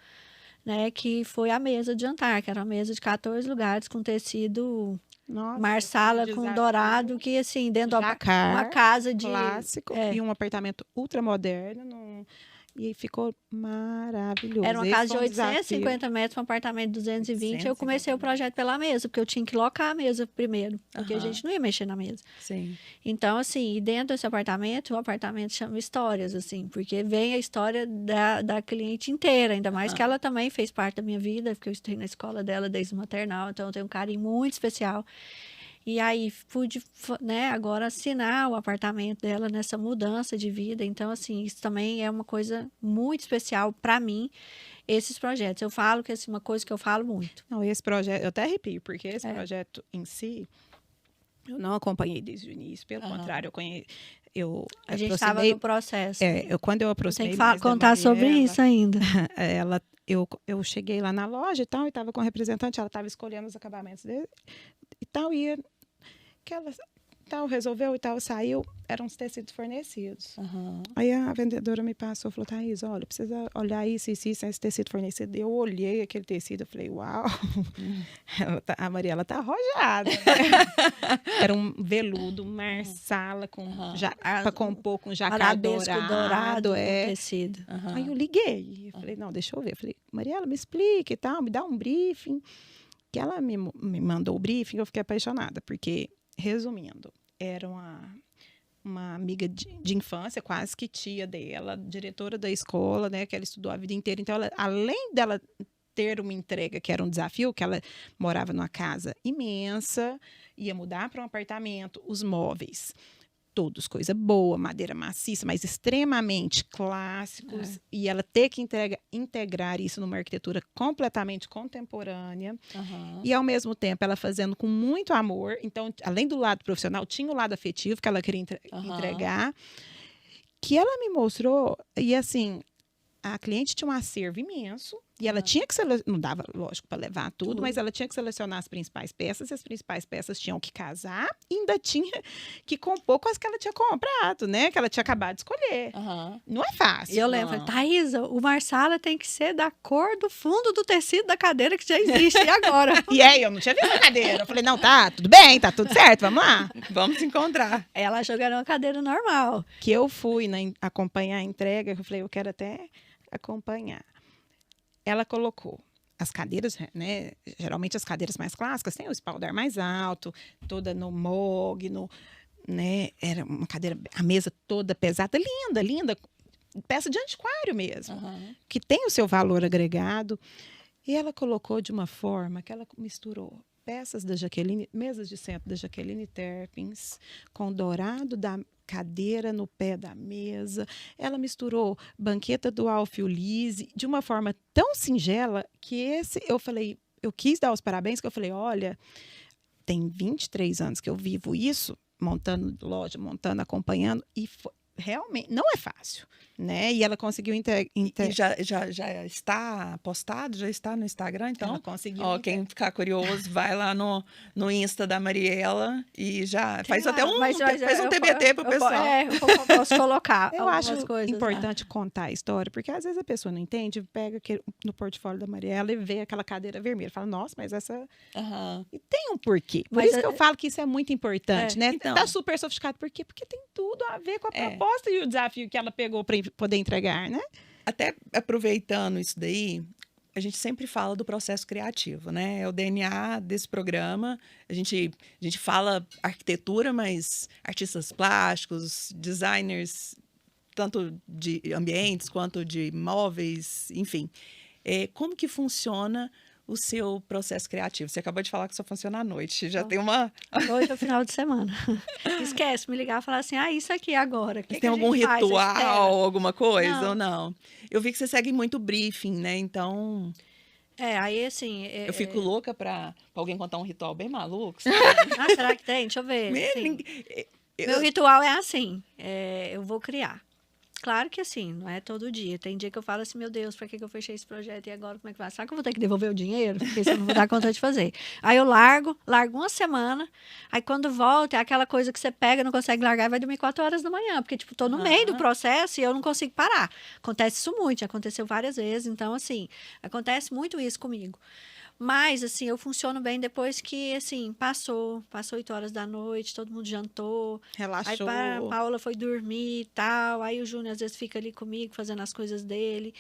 né? Que foi a mesa de jantar, que era uma mesa de 14 lugares com tecido Nossa, marsala com desafio. dourado, que assim, dentro de Jacar, uma casa de... clássico é. e um apartamento ultramoderno. E ficou maravilhoso. Era uma Esse casa de foi um 850 metros, um apartamento de 220. Eu comecei o projeto pela mesa, porque eu tinha que locar a mesa primeiro, porque a gente não ia mexer na mesa. Sim. Então, assim, e dentro desse apartamento, o apartamento chama Histórias, assim, porque vem a história da cliente inteira, ainda mais que ela também fez parte da minha vida, porque eu estudei na escola dela desde o maternal, então eu tenho um carinho muito especial. E aí pude, né, agora assinar o apartamento dela nessa mudança de vida. Então, assim, isso também é uma coisa muito especial para mim, esses projetos. Eu falo que é uma coisa que eu falo muito. Não, esse projeto, eu até arrepio, porque esse projeto em si, eu não acompanhei desde o início. Pelo contrário, eu conheci. A gente estava no processo. Quando eu aproximei. Tem que contar sobre isso ainda. Eu cheguei lá na loja e tal, e estava com a representante, ela estava escolhendo os acabamentos dele e tal, e ela tal, resolveu e tal, saiu, eram os tecidos fornecidos. Aí a vendedora me passou, falou, Thaís, olha, precisa olhar isso, esse tecido fornecido. Eu olhei aquele tecido, eu falei, uau, a Mariela tá arrojada. Era um veludo, marsala, para compor com jacá dourado. Tecido. Aí eu liguei, eu falei, não, deixa eu ver. Eu falei, Mariela, me explica e tal, me dá um briefing. Que ela me mandou o briefing, eu fiquei apaixonada, porque, resumindo, era uma amiga de infância, quase que tia dela, diretora da escola, né, que ela estudou a vida inteira. Então, além dela ter uma entrega que era um desafio, que ela morava numa casa imensa, ia mudar para um apartamento, os móveis, todos coisa boa, madeira maciça, mas extremamente clássicos, e ela ter que integrar isso numa arquitetura completamente contemporânea, e ao mesmo tempo ela fazendo com muito amor. Então, além do lado profissional, tinha o lado afetivo que ela queria entregar, que ela me mostrou, e assim, a cliente tinha um acervo imenso, e ela tinha que selecionar, não dava, lógico, para levar tudo, mas ela tinha que selecionar as principais peças, e as principais peças tinham que casar, e ainda tinha que compor com as que ela tinha comprado, né? Que ela tinha acabado de escolher. Não é fácil. E eu lembro, Thaisa, o marsala tem que ser da cor do fundo do tecido da cadeira que já existe, e agora? E aí, eu não tinha visto a cadeira. Eu falei, não, tá, tudo bem, tá tudo certo, vamos lá. Vamos se encontrar. Ela jogando uma cadeira normal. Que eu fui acompanhar a entrega, eu falei, eu quero até acompanhar. Ela colocou as cadeiras, né? Geralmente as cadeiras mais clássicas têm o espaldar mais alto, toda no MOG, né? Era uma cadeira, a mesa toda pesada, linda, peça de antiquário mesmo, que tem o seu valor agregado. E ela colocou de uma forma que ela misturou peças da Jaqueline, mesas de centro da Jaqueline Terpins, com dourado da cadeira no pé da mesa. Ela misturou banqueta do Alfio Lise de uma forma tão singela que eu quis dar os parabéns, que eu falei, olha, tem 23 anos que eu vivo isso, montando loja, acompanhando, e realmente não é fácil, né? E ela conseguiu E já está postado, já está no Instagram, então. Ela conseguiu. Quem ficar curioso, vai lá no Insta da Mariela e já faz até faz um TBT para o pessoal. Eu posso colocar. Eu acho coisas, importante contar a história, porque às vezes a pessoa não entende, pega no portfólio da Mariela e vê aquela cadeira vermelha, fala, nossa, mas essa... E tem um porquê. Por isso que eu falo que isso é muito importante, né? Então. Tá super sofisticado. Por quê? Porque tem tudo a ver com a proposta e o desafio que ela pegou para poder entregar, né? Até aproveitando isso daí, a gente sempre fala do processo criativo, né? É o DNA desse programa. A gente fala arquitetura, mas artistas plásticos, designers, tanto de ambientes quanto de móveis, enfim. Como que funciona o seu processo criativo? Você acabou de falar que só funciona à noite. Já tem uma... À noite ou final de semana. Esquece, me ligar e falar assim, isso aqui agora. Tem algum ritual, alguma coisa ou não? Eu vi que você segue muito briefing, né? Então... aí assim... eu fico louca pra alguém contar um ritual bem maluco. Será que tem? Deixa eu ver. Meu ritual é assim, eu vou criar. Claro que assim, não é todo dia. Tem dia que eu falo assim, meu Deus, para que eu fechei esse projeto e agora como é que vai? Será que eu vou ter que devolver o dinheiro? Porque isso eu não vou dar conta de fazer. Aí eu largo uma semana, aí quando volta é aquela coisa que você pega, não consegue largar e vai dormir 4 horas da manhã, porque tipo, tô no meio do processo e eu não consigo parar. Acontece isso muito, já aconteceu várias vezes, então assim, acontece muito isso comigo. Mas, assim, eu funciono bem depois que, assim, passou 8 horas da noite, todo mundo jantou. Aí Relaxou. a Paola foi dormir e tal. Aí o Júnior às vezes fica ali comigo, fazendo as coisas dele.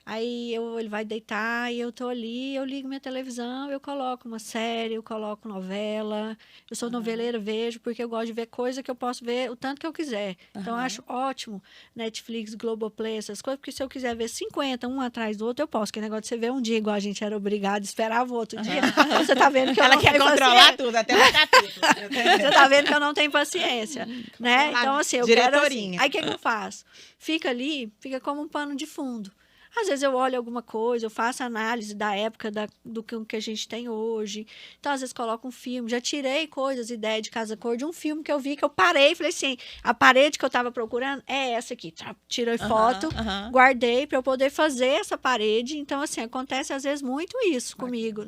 Aí ele vai deitar e eu tô ali, eu ligo minha televisão, eu coloco uma série, eu coloco novela. Eu sou noveleira, vejo, porque eu gosto de ver coisa que eu posso ver o tanto que eu quiser. Então, eu acho ótimo Netflix, Globoplay, essas coisas, porque se eu quiser ver 50, um atrás do outro, eu posso. Que negócio de você ver um dia, igual a gente era obrigado, esperava o outro dia. Então, você tá vendo que eu Ela não quer tenho controlar paciência. tudo, até o capítulo. Você tá vendo que eu não tenho paciência, né? Então, assim, eu quero assim. Diretorinha. Aí, o que eu faço? Fica ali, fica como um pano de fundo. Às vezes eu olho alguma coisa, eu faço análise da época do que a gente tem hoje. Então, às vezes, coloco um filme. Já tirei coisas, ideia de Casa Cor, de um filme que eu vi, que eu parei e falei assim, a parede que eu estava procurando é essa aqui. Tirei foto, guardei para eu poder fazer essa parede. Então, assim, acontece às vezes muito isso comigo,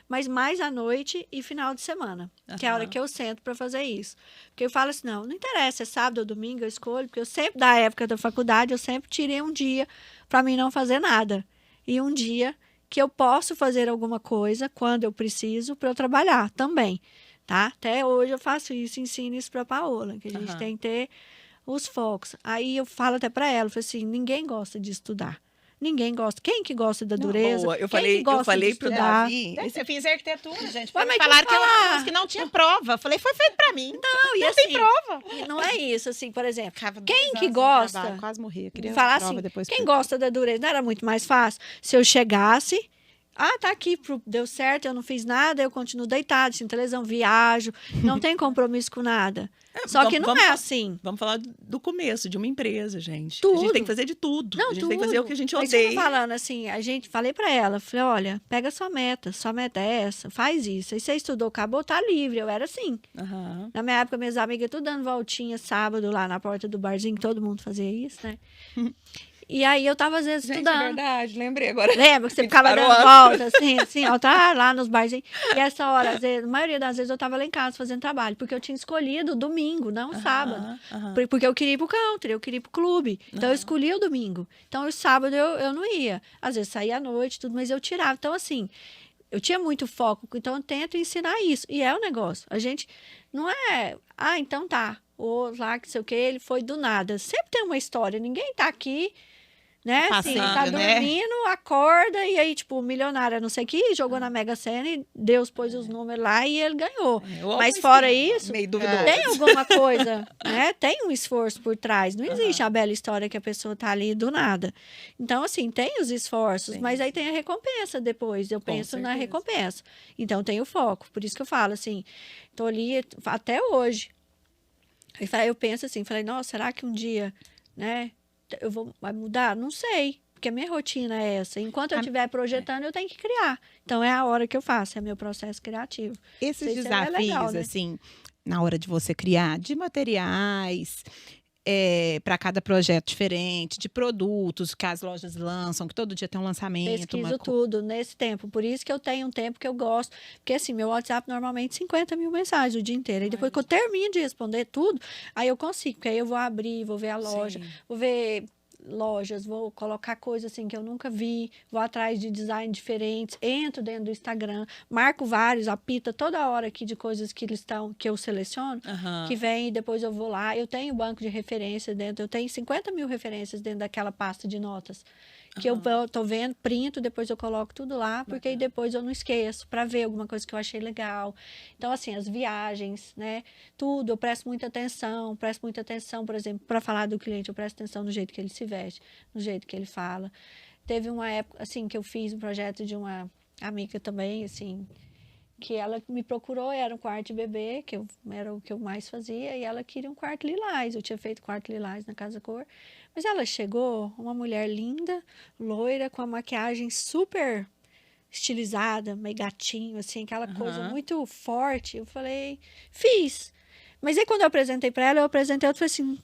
mas mais à noite e final de semana, que é a hora que eu sento para fazer isso. Porque eu falo assim, não interessa, é sábado ou domingo, eu escolho, porque eu sempre, da época da faculdade, eu sempre tirei um dia para mim não fazer nada. E um dia que eu posso fazer alguma coisa quando eu preciso para eu trabalhar também, tá? Até hoje eu faço isso, ensino isso para a Paola, que a gente tem que ter os focos. Aí eu falo até para ela, eu falo assim, ninguém gosta de estudar. Ninguém gosta. Quem que gosta da dureza? Boa. Eu Quem falei, que gosta eu falei de pro estudar? Davi. Eu fiz arquitetura, gente. Ué, mas Falaram que eu falar? que não tinha prova. Eu falei, foi feito pra mim. Não, e Não assim, tem prova. e não é isso, assim, por exemplo. Ficava Quem 2 que anos no gosta? trabalho, quase morria. Queria Falar prova assim, depois quem gosta da dureza? Não era muito mais fácil se eu chegasse, tá aqui, deu certo, eu não fiz nada, eu continuo deitado, assistindo televisão, viajo, não tem compromisso com nada. Só que não é assim. Vamos falar do começo de uma empresa, gente. A Tudo. gente tem que fazer de tudo. Não, a gente tudo. tem que fazer o que a gente Mas eu tô odeia. falando assim, falei pra ela, falei, olha, pega sua meta é essa, faz isso. Aí você estudou, acabou, tá livre. Eu era assim. Aham. Na minha época, minhas amigas tudo dando voltinha sábado lá na porta do barzinho, todo mundo fazia isso, né? E aí eu tava, às vezes, Gente, é estudando. verdade, lembrei agora. Lembra que você ficava dando volta, assim, ó, tá lá nos barzinhos. E essa hora, às vezes, a maioria das vezes eu tava lá em casa fazendo trabalho, porque eu tinha escolhido domingo, não sábado. Porque eu queria ir pro country, eu queria ir pro clube. Então, eu escolhi o domingo. Então, o sábado eu não ia. Às vezes, saía à noite, tudo, mas eu tirava. Então, assim, eu tinha muito foco, então eu tento ensinar isso. E é o negócio. A gente não é, então tá, ou lá, que sei o que, ele foi do nada. Sempre tem uma história, ninguém tá aqui, né? Assim, tá dormindo, acorda, e aí, tipo, milionário, não sei o que, jogou na Mega Sena e Deus pôs os números lá e ele ganhou. Mas fora isso, meio duvidoso. tem alguma coisa, né? Tem um esforço por trás. Não existe a bela história que a pessoa tá ali do nada. Então, assim, tem os esforços, mas aí tem a recompensa depois. Eu penso na recompensa. Então, tem o foco. Por isso que eu falo, assim, tô ali até hoje. Eu penso assim, falei, nossa, será que um dia, né, vai mudar? Não sei, porque a minha rotina é essa. Enquanto eu estiver projetando, eu tenho que criar. Então, é a hora que eu faço, é meu processo criativo. Esses Isso desafios, é legal, né? assim, na hora de você criar, de materiais, para cada projeto diferente, de produtos que as lojas lançam, que todo dia tem um lançamento. Pesquiso tudo nesse tempo. Por isso que eu tenho um tempo que eu gosto. Porque, assim, meu WhatsApp normalmente 50 mil mensagens o dia inteiro. E depois que eu termino de responder tudo, aí eu consigo. Porque aí eu vou abrir, vou ver a loja, vou ver lojas, vou colocar coisas assim que eu nunca vi, vou atrás de design diferentes, entro dentro do Instagram, marco vários, apita toda hora aqui de coisas que eu seleciono, que vem e depois eu vou lá. Eu tenho banco de referências dentro, eu tenho 50 mil referências dentro daquela pasta de notas. Que eu tô vendo, printo, depois eu coloco tudo lá, porque aí depois eu não esqueço, para ver alguma coisa que eu achei legal. Então, assim, as viagens, né? Tudo, eu presto muita atenção, por exemplo, para falar do cliente, eu presto atenção no jeito que ele se veste, no jeito que ele fala. Teve uma época, assim, que eu fiz um projeto de uma amiga também, assim, que ela me procurou, era um quarto de bebê, era o que eu mais fazia, e ela queria um quarto lilás. Eu tinha feito quarto lilás na Casa Cor, mas ela chegou, uma mulher linda, loira, com a maquiagem super estilizada, meio gatinho, assim, aquela coisa muito forte. Eu falei, fiz. Mas aí quando eu apresentei para ela, eu falei assim,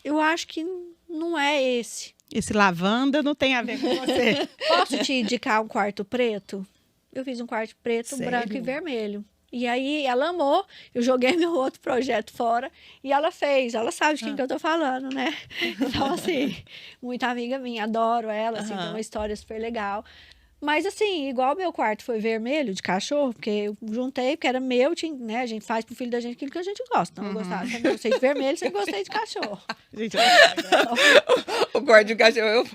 eu acho que não é esse. Esse lavanda não tem a ver com você. Posso te indicar um quarto preto? Eu fiz um quarto preto, branco e vermelho. E aí ela amou, eu joguei meu outro projeto fora e ela fez. Ela sabe de quem que eu tô falando, né? Então, assim, muita amiga minha, adoro ela, assim, tem uma história super legal. Mas assim, igual o meu quarto foi vermelho de cachorro, porque eu juntei, porque era meu, tinha, né? A gente faz pro filho da gente aquilo que a gente gosta. Então eu gostava, sempre gostei de vermelho, sempre gostei de cachorro. Gente, O quarto de cachorro.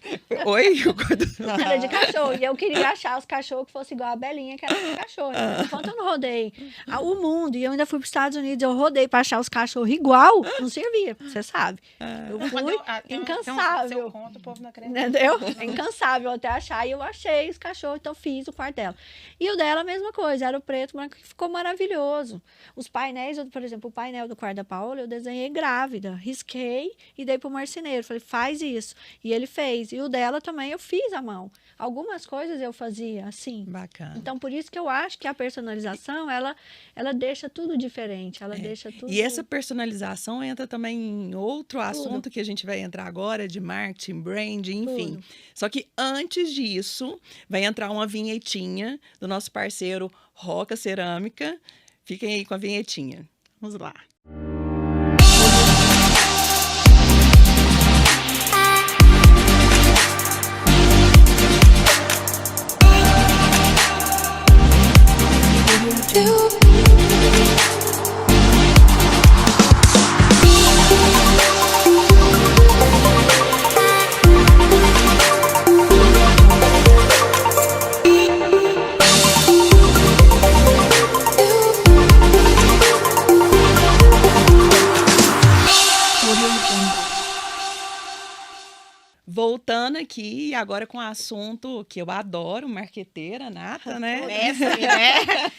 Oi? O quarto... Era de cachorro. E eu queria achar os cachorros que fossem igual a Belinha, que era de cachorro. Então, enquanto eu não rodei o mundo, e eu ainda fui para os Estados Unidos, eu rodei para achar os cachorros igual, não servia, você sabe. Eu fui incansável. Seu conto, o povo não acredita. Entendeu? É incansável até achar. E eu achei os cachorros, então fiz o quarto dela. E o dela, a mesma coisa. Era o preto, mas ficou maravilhoso. Os painéis, por exemplo, o painel do quarto da Paola, eu desenhei grávida. Risquei e dei pro marceneiro. Falei, faz isso. E ele fez. E o dela também eu fiz à mão. Algumas coisas eu fazia assim. Bacana. Então, por isso que eu acho que a personalização, ela deixa tudo diferente. Ela deixa tudo... E essa personalização entra também em outro assunto que a gente vai entrar agora, de marketing, branding, enfim. Tudo. Só que antes disso, vai entrar uma vinhetinha do nosso parceiro Roca Cerâmica. Fiquem aí com a vinhetinha. Vamos lá. Voltando aqui, agora com o assunto que eu adoro, marqueteira nata, né? Mestre, né?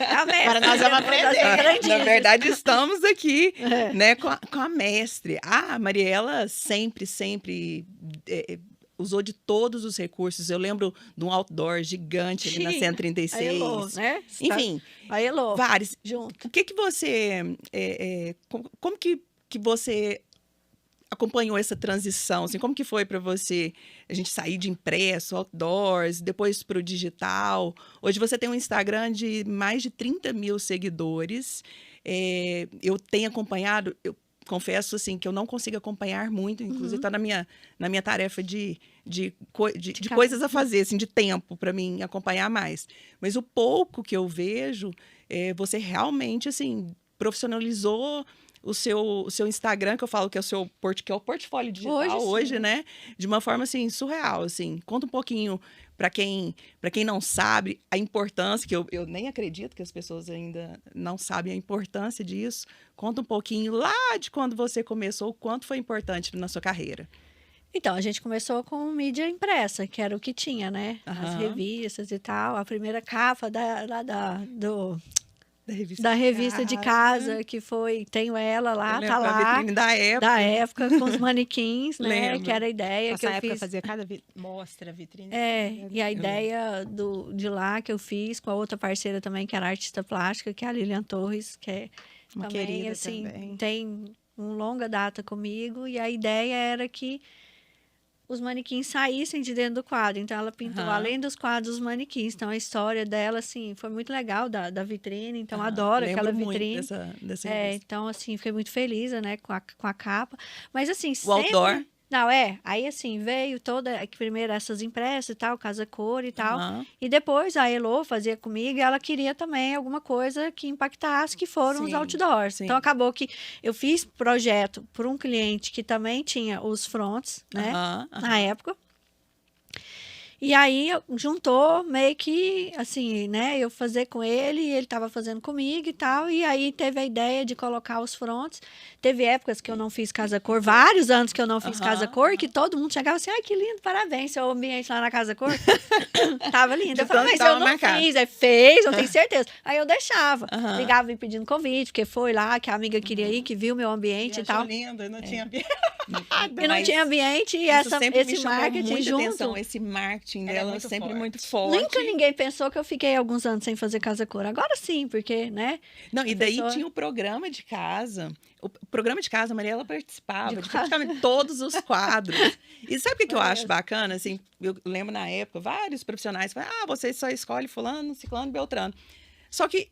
Agora nós vamos aprender. Na verdade, estamos aqui né, com a mestre. A Mariela sempre usou de todos os recursos. Eu lembro de um outdoor gigante ali na 136. A Elô, né? Enfim, a Elô, vários. junto. O que você... como que você acompanhou essa transição? Assim, como que foi para você a gente sair de impresso, outdoors, depois para o digital? Hoje você tem um Instagram de mais de 30 mil seguidores. Eu tenho acompanhado, eu confesso assim, que eu não consigo acompanhar muito, inclusive está na minha tarefa de coisas a fazer, assim, de tempo para mim acompanhar mais. Mas o pouco que eu vejo, você realmente assim, profissionalizou o seu Instagram, que eu falo que é o portfólio digital hoje, né? De uma forma, assim, surreal, assim. Conta um pouquinho para quem não sabe a importância, que eu nem acredito que as pessoas ainda não sabem a importância disso. Conta um pouquinho lá de quando você começou, o quanto foi importante na sua carreira. Então, a gente começou com mídia impressa, que era o que tinha, né? As Aham. revistas e tal. A primeira capa Da revista de casa, que foi, tenho ela lá, Eu lembro tá da lá, vitrine da época. da época, com os manequins, né? Lembro. Que era a ideia Nessa que eu época fiz. fazia cada mostra, vitrine. E a ideia de lá que eu fiz com a outra parceira também, que era artista plástica, que é a Lilian Torres, que é Uma também, querida assim, também. tem uma longa data comigo, e a ideia era que os manequins saíssem de dentro do quadro. Então, ela pintou, Aham. além dos quadros, os manequins. Então, a história dela, assim, foi muito legal, da vitrine. Então, Aham. adoro Lembro aquela muito vitrine. dessa revista. Então, assim, fiquei muito feliz, né, com a capa. Mas, assim, O sempre... outdoor. Não, aí, assim, veio primeiro essas impressas e tal, Casa Cor e tal. Aham. E depois a Elô fazia comigo e ela queria também alguma coisa que impactasse, que foram os Sim, outdoors. sim. Então, acabou que eu fiz projeto por um cliente que também tinha os fronts, né, Aham, aham. na época. E aí juntou meio que assim, né? Eu fazer com ele, e ele estava fazendo comigo e tal. E aí teve a ideia de colocar os fronts. Teve épocas que eu não fiz Casa Cor, vários anos que eu não fiz Aham, Casa Cor, que todo mundo chegava assim, ai, que lindo, parabéns, seu ambiente lá na Casa Cor. Tava lindo. De Eu falei, tanto mas tava eu não marcado. fiz. Aí fez, eu tenho certeza. Aí eu deixava. Aham. Ligava me pedindo convite, porque foi lá que a amiga queria ir, que viu meu ambiente e Achou tal. lindo, eu não tinha E não Mas tinha ambiente e isso sempre me esse chamou marketing muita junto. atenção, esse marketing Ela é dela muito sempre forte. muito forte. Nunca ninguém pensou que eu fiquei alguns anos sem fazer Casa Cor. Agora sim, porque, né? Não, e daí pessoa- tinha o programa de casa. O programa de casa, a Mariela participava De de praticamente todos os quadros. E sabe o que eu Olha. acho bacana? Assim, eu lembro na época, vários profissionais falavam, você só escolhe fulano, ciclano, beltrano. Só que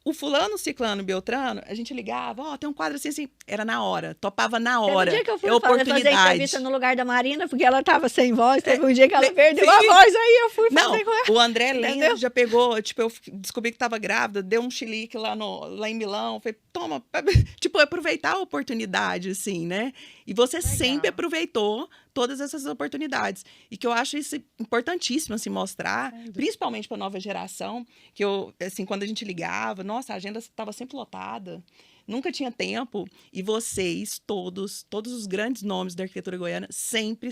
o fulano, ciclano, beltrano, a gente ligava, ó, tem um quadro assim, assim. Era na hora, topava na hora. Teve um dia que eu fui é fazer oportunidade. entrevista no lugar da Marina, porque ela tava sem voz. Teve um dia que ela perdeu a voz, aí eu fui Não, fazer com ela. o André Entendeu? Lenz já pegou, tipo, eu descobri que tava grávida, deu um chilique lá em Milão, falei, toma, tipo, aproveitar a oportunidade, assim, né? E você sempre aproveitou todas essas oportunidades. E que eu acho isso importantíssimo, assim, mostrar, principalmente para a nova geração, que eu, assim, quando a gente ligava, nossa, a agenda estava sempre lotada, nunca tinha tempo, e vocês, todos os grandes nomes da arquitetura goiana, sempre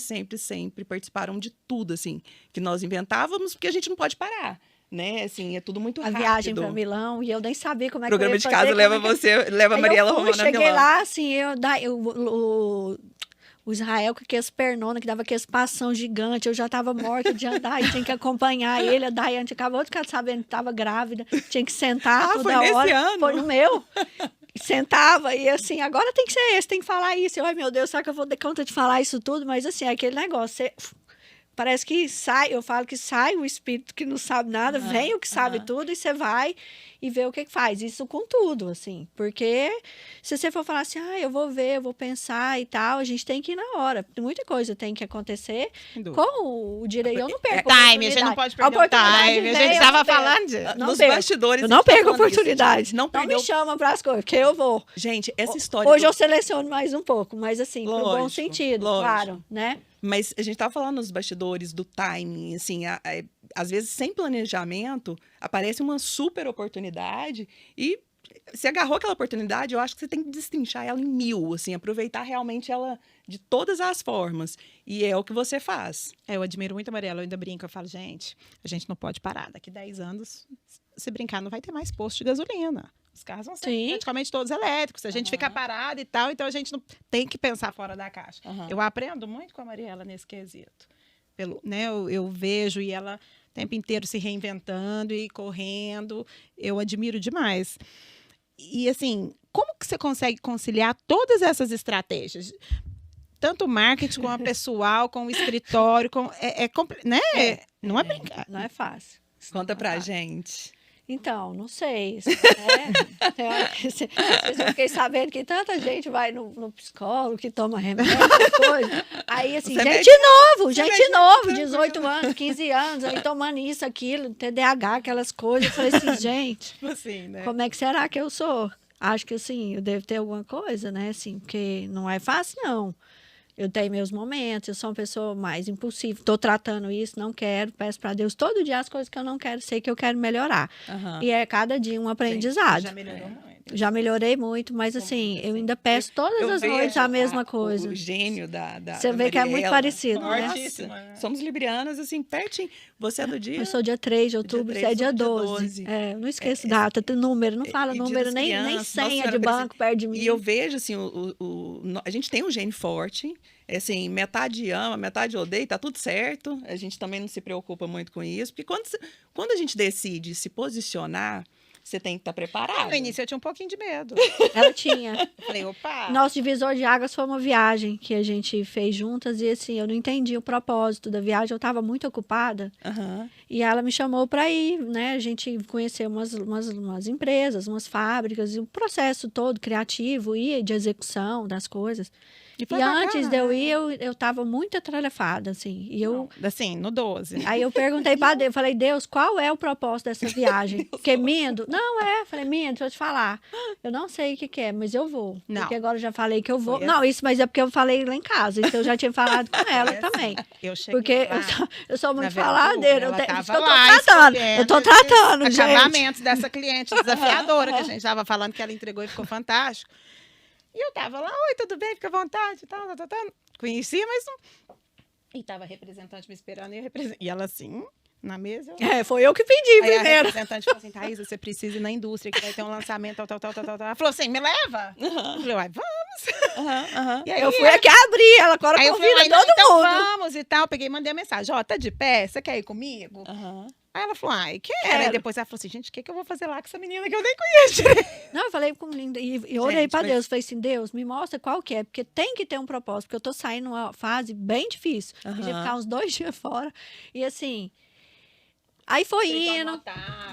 participaram de tudo, assim, que nós inventávamos, porque a gente não pode parar, né? Assim, é tudo muito A rápido. viagem para Milão, e eu nem sabia como é que eu Programa ia de fazer. casa leva você, leva a Mariela Romana Romana a cheguei Milão. lá, assim, o Israel com aqueles pernona, que dava aqueles passão gigante, eu já estava morta de andar e tinha que acompanhar ele. A Daiane acabou de ficar sabendo que estava grávida, tinha que sentar toda foi nesse hora. ano? Foi no meu. Sentava e assim, agora tem que ser esse, tem que falar isso. Eu, ai, meu Deus, será que eu vou dar conta de falar isso tudo? Mas assim, aquele negócio, parece que sai, eu falo que sai o espírito que não sabe nada, vem o que sabe tudo e você vai e vê o que faz. Isso com tudo, assim. Porque se você for falar assim, eu vou ver, eu vou pensar e tal, a gente tem que ir na hora. Muita coisa tem que acontecer com o direito. Eu não perco a Time, a gente não pode perder o time. A gente estava falando disso. Nos bastidores. Eu não perco a oportunidade. Isso, não me chama para as coisas, porque eu vou. Gente, essa história... Hoje eu seleciono mais um pouco, mas assim, pro bom sentido, lógico. claro, né? Mas a gente estava falando nos bastidores do timing, assim, às vezes sem planejamento, aparece uma super oportunidade e você agarrou aquela oportunidade, eu acho que você tem que destrinchar ela em 1000, assim, aproveitar realmente ela de todas as formas. E é o que você faz. Eu admiro muito a Mariela, eu ainda brinco, eu falo, gente, a gente não pode parar. Daqui 10 anos, se brincar, não vai ter mais posto de gasolina. Os carros vão ser praticamente todos elétricos. Se a gente ficar parado e tal, então a gente não tem que pensar fora da caixa. Eu aprendo muito com a Mariela nesse quesito. Né, eu vejo e ela o tempo inteiro se reinventando e correndo. Eu admiro demais. E assim, como que você consegue conciliar todas essas estratégias? Tanto o marketing, com a pessoal, com o escritório, né? Não é brincar. Não é fácil. Conta pra gente. Então, não sei. Eu fiquei sabendo que tanta gente vai no psicólogo, que toma remédio, coisa. Aí, assim, gente novo, 18 anos, 15 anos, aí tomando isso, aquilo, TDAH, aquelas coisas. Eu falei assim, gente, assim, né? como é que será que eu sou? Acho que, assim, eu devo ter alguma coisa, né? Assim, porque não é fácil, não. Eu tenho meus momentos, eu sou uma pessoa mais impulsiva, estou tratando isso, não quero, peço para Deus todo dia as coisas que eu não quero, sei que eu quero melhorar. E é cada dia um aprendizado. Já melhorou muito. Já melhorei muito, mas assim, eu ainda peço todas as noites a mesma coisa. O gênio da Você vê que é muito parecido, né? Somos librianas, assim, pertinho. Você é do dia? Eu sou dia 3 de outubro, você é dia 12. É, não esqueço data, tem número, não fala número, nem senha de banco perto de mim. E eu vejo, assim, a gente tem um gene forte, assim, metade ama, metade odeia, tá tudo certo. A gente também não se preocupa muito com isso, porque quando a gente decide se posicionar, você tem que estar preparado. No início eu tinha um pouquinho de medo. Ela tinha. Falei, opa. Nosso divisor de águas foi uma viagem que a gente fez juntas e assim, eu não entendi o propósito da viagem, eu estava muito ocupada. E ela me chamou para ir, né? A gente conheceu umas empresas, umas fábricas, e o processo todo criativo e de execução das coisas. E antes de eu ir, eu estava muito atrapalhada, assim. E eu, assim, no 12. Aí eu perguntei para Deus, falei, Deus, qual é o propósito dessa viagem? Porque Mindo, falei, Mindo, deixa eu te falar. Eu não sei o que é, mas eu vou. Não. Porque agora eu já falei que eu vou. Não, isso, mas é porque eu falei lá em casa. Então eu já tinha falado com ela também. Eu cheguei porque lá, eu sou muito faladeira. Eu tô tratando, gente. Acabamentos dessa cliente desafiadora, que a gente estava falando que ela entregou e ficou fantástico. E eu tava lá, oi, tudo bem? Fica à vontade, tal. Conhecia, mas não... E tava a representante me esperando, e ela assim, na mesa. Foi eu que pedi aí primeiro. A representante falou assim, Thaís, você precisa ir na indústria, que vai ter um lançamento, tal. Ela falou assim, me leva? Eu falei, uai, vamos. E aí eu fui aqui abrir, ela agora convida todo então mundo. Vamos e tal. Peguei e mandei a mensagem, tá de pé? Você quer ir comigo? Aí ela falou, quero. Aí depois ela falou assim, gente, o que eu vou fazer lá com essa menina que eu nem conheço direito? Não, eu falei com linda e orei para Deus. Falei assim, Deus, me mostra qual que é, porque tem que ter um propósito, porque eu tô saindo numa fase bem difícil. Podia ficar uns 2 dias fora. E assim, aí foi indo,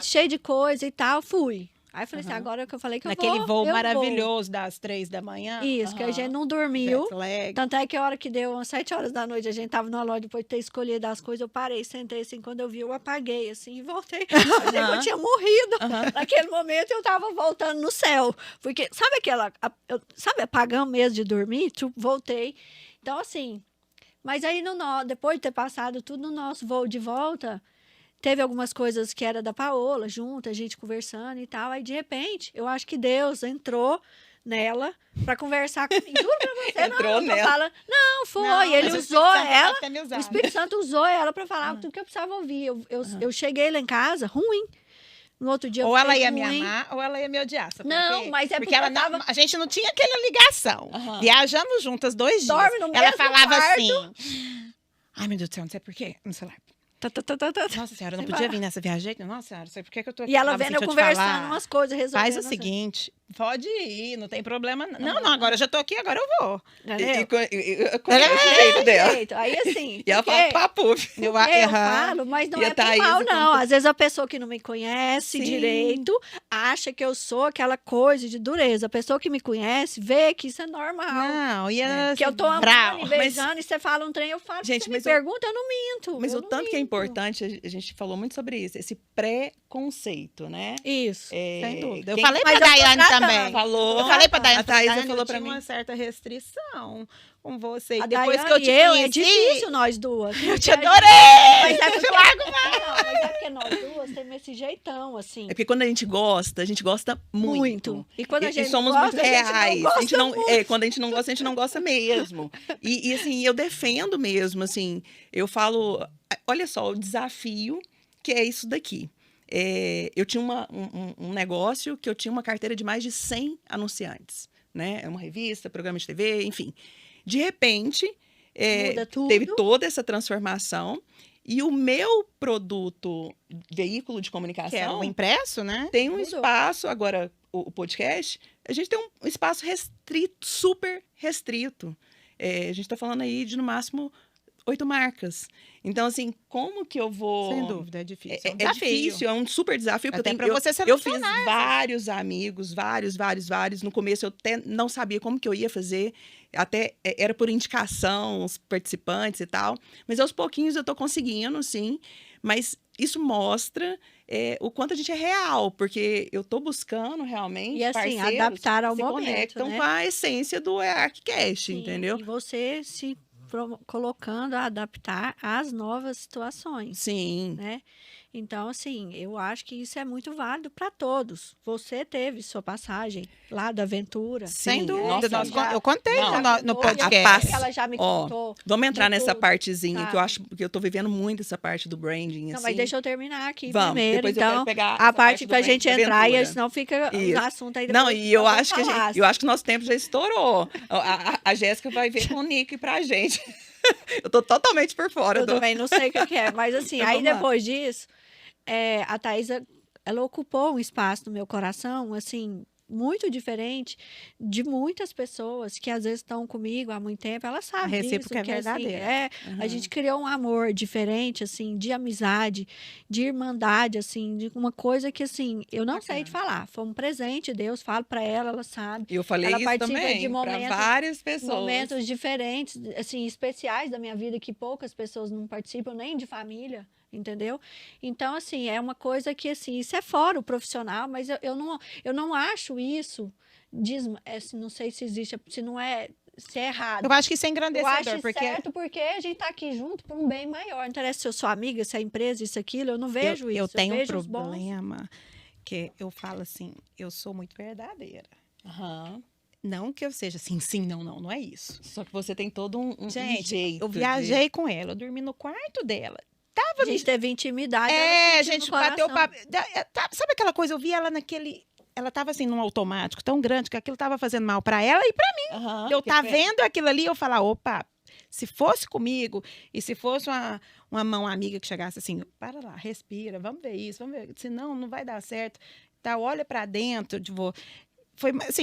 cheio de coisa e tal, fui. Aí eu falei assim, Aham. agora que eu falei que eu Naquele vou, voo eu maravilhoso das 3 da manhã. vou. Isso, que a Aham. gente não dormiu. Jet lag. Tanto é que a hora que deu umas 7 horas da noite, a gente tava na loja, depois de ter escolhido as coisas, eu parei, sentei assim, quando eu vi, eu apaguei, assim, e voltei. Achei que eu Aham. tinha morrido. Aham. Naquele momento, eu tava voltando no céu. Porque, sabe sabe, apagando mesmo de dormir? Tipo, voltei. Então, assim, mas aí, depois de ter passado tudo no nosso voo de volta, teve algumas coisas que era da Paola, junto, a gente conversando e tal. Aí, de repente, eu acho que Deus entrou nela para conversar comigo. Juro pra você, Entrou não tô nela. falando. Não, foi. Não, Ele mas o usou Espírito Santo ela. deve ter me O usado. Espírito Santo usou ela para falar tudo que eu precisava ouvir. Eu cheguei lá em casa, ruim. No outro dia eu Ou ela fiquei ia me ruim. amar, ou ela ia me odiar. Sabe por Não, quê? mas é porque porque ela eu tava- a gente não tinha aquela ligação. Aham. Viajamos juntas 2 dias. Dorme no Ela mesmo falava quarto. assim. Ai, meu Deus do céu, não sei por quê. No celular. Tá. Nossa senhora, eu não Sem podia parar. vir nessa viagem. Nossa senhora, não sei por que eu tô aqui. E ela Falava vendo assim, eu deixa te conversando falar. umas coisas, resolvendo. Faz o umas- seguinte, pode ir, não tem problema. Não, agora eu já tô aqui, agora eu vou. Entendeu? Eu conheço o jeito dela. Jeito. Aí assim. E ela porque- fala papo. Eu, porque eu aham. falo, mas não E a é por Thaís, mal, como não. tu- Às vezes a pessoa que não me conhece Sim. direito acha que eu sou aquela coisa de dureza. A pessoa que me conhece vê que isso é normal. Não, ia Que eu tô amando brau. e beijando e você fala um trem, eu falo. Gente, Você mas me pergunta, eu não minto. Mas eu o não tanto que é minto. importante, a gente falou muito sobre isso, esse pré-conceito, né? Isso. Sem dúvida. Eu quem falei Mas pra eu tô Daiane tratando. também. falou, Eu falei pra a Daiane, Thaís Daiane, falou eu pra tinha mim. uma certa restrição com você. E A depois Daiane que eu te e eu, conheci, é difícil nós duas. eu te porque a adorei! Mas é porque, Te largo não, mas é porque nós duas temos esse jeitão, assim. É porque quando a gente gosta muito. E quando a E gente somos gosta, muito reais. a gente não gosta muito. Quando a gente não gosta, a gente não gosta mesmo. E assim, eu defendo mesmo, assim, eu falo, olha só, o desafio que é isso daqui. Eu tinha um negócio que eu tinha uma carteira de mais de 100 anunciantes, né? É uma revista, programa de TV, enfim. De repente, Muda tudo. teve toda essa transformação e o meu produto, veículo de Que era comunicação, o impresso, né? tem um Mudou. espaço, agora o podcast, a gente tem um espaço restrito, super restrito. A gente está falando aí de, no máximo, 8 marcas. Então, assim, como que eu vou... Sem dúvida, é difícil. É, um é desafio. difícil, é um super desafio. Porque Até eu, pra tenho, você eu fiz selecionar vários amigos, vários. No começo eu até não sabia como que eu ia fazer. Até era por indicação, os participantes e tal. Mas aos pouquinhos eu tô conseguindo, sim. Mas isso mostra o quanto a gente é real. Porque eu tô buscando realmente E assim, parceiros adaptar ao que se momento, conectam né? com a essência do ArcCast, Sim, entendeu? E você se colocando a adaptar às novas situações, Sim. né? Então, assim, eu acho que isso é muito válido para todos. Você teve sua passagem lá da aventura. Sem Sim, dúvida. nossa, Eu contei Não, no contou, podcast. a paz- Ela já me Ó, contou. Vamos entrar de nessa tudo, partezinha que eu sabe? acho que eu tô vivendo muito essa parte do branding. Não, assim. mas deixa eu terminar aqui Vamos, primeiro. depois eu quero Então, pegar a essa parte do pra branding gente da entrar, e aventura. senão fica Isso. os assuntos aí Não, depois e eu nós vamos acho que falar. eu acho que o nosso tempo já estourou. A Jéssica vai ver com o Nick pra gente. Eu tô totalmente por fora. Eu também não sei o que é, mas assim, Então, aí vamos lá. depois disso, a Thaisa, ela ocupou um espaço no meu coração, assim, muito diferente de muitas pessoas que às vezes estão comigo há muito tempo, ela A sabe disso, recíproca é que, assim, verdadeira. a gente criou um amor diferente, assim, de amizade, de irmandade, assim, de uma coisa que, assim, eu não sei te falar, foi um presente, Deus, falo pra ela sabe. Eu falei Ela isso participa também de pra momentos- várias pessoas. Momentos diferentes, assim, especiais da minha vida que poucas pessoas não participam, nem de família, entendeu? Então, assim, é uma coisa que, assim, isso é fora o profissional, mas eu não acho isso, não sei se existe, se não é, se é errado. Eu acho que isso é Eu engrandecedor, acho porque certo porque a gente tá aqui junto por um bem maior. Não interessa se eu sou amiga, se é empresa, isso, aquilo, eu não vejo isso. eu tenho um vejo os bons. problema que eu falo assim, eu sou muito verdadeira. Aham. Não que eu seja assim, sim, não é isso. Só que você tem todo um Gente, jeito eu viajei com ela, eu dormi no quarto dela. A gente teve intimidade. A ela sentiu gente no bateu coração. papo. Sabe aquela coisa? Eu vi ela naquele. Ela tava assim, num automático tão grande que aquilo tava fazendo mal pra ela e pra Aham, eu que tá é- vendo aquilo ali, eu falar, opa, se fosse comigo e se fosse uma mão amiga que chegasse assim, para lá, respira, vamos ver isso, vamos ver, senão não vai dar certo. Tá, olha pra dentro,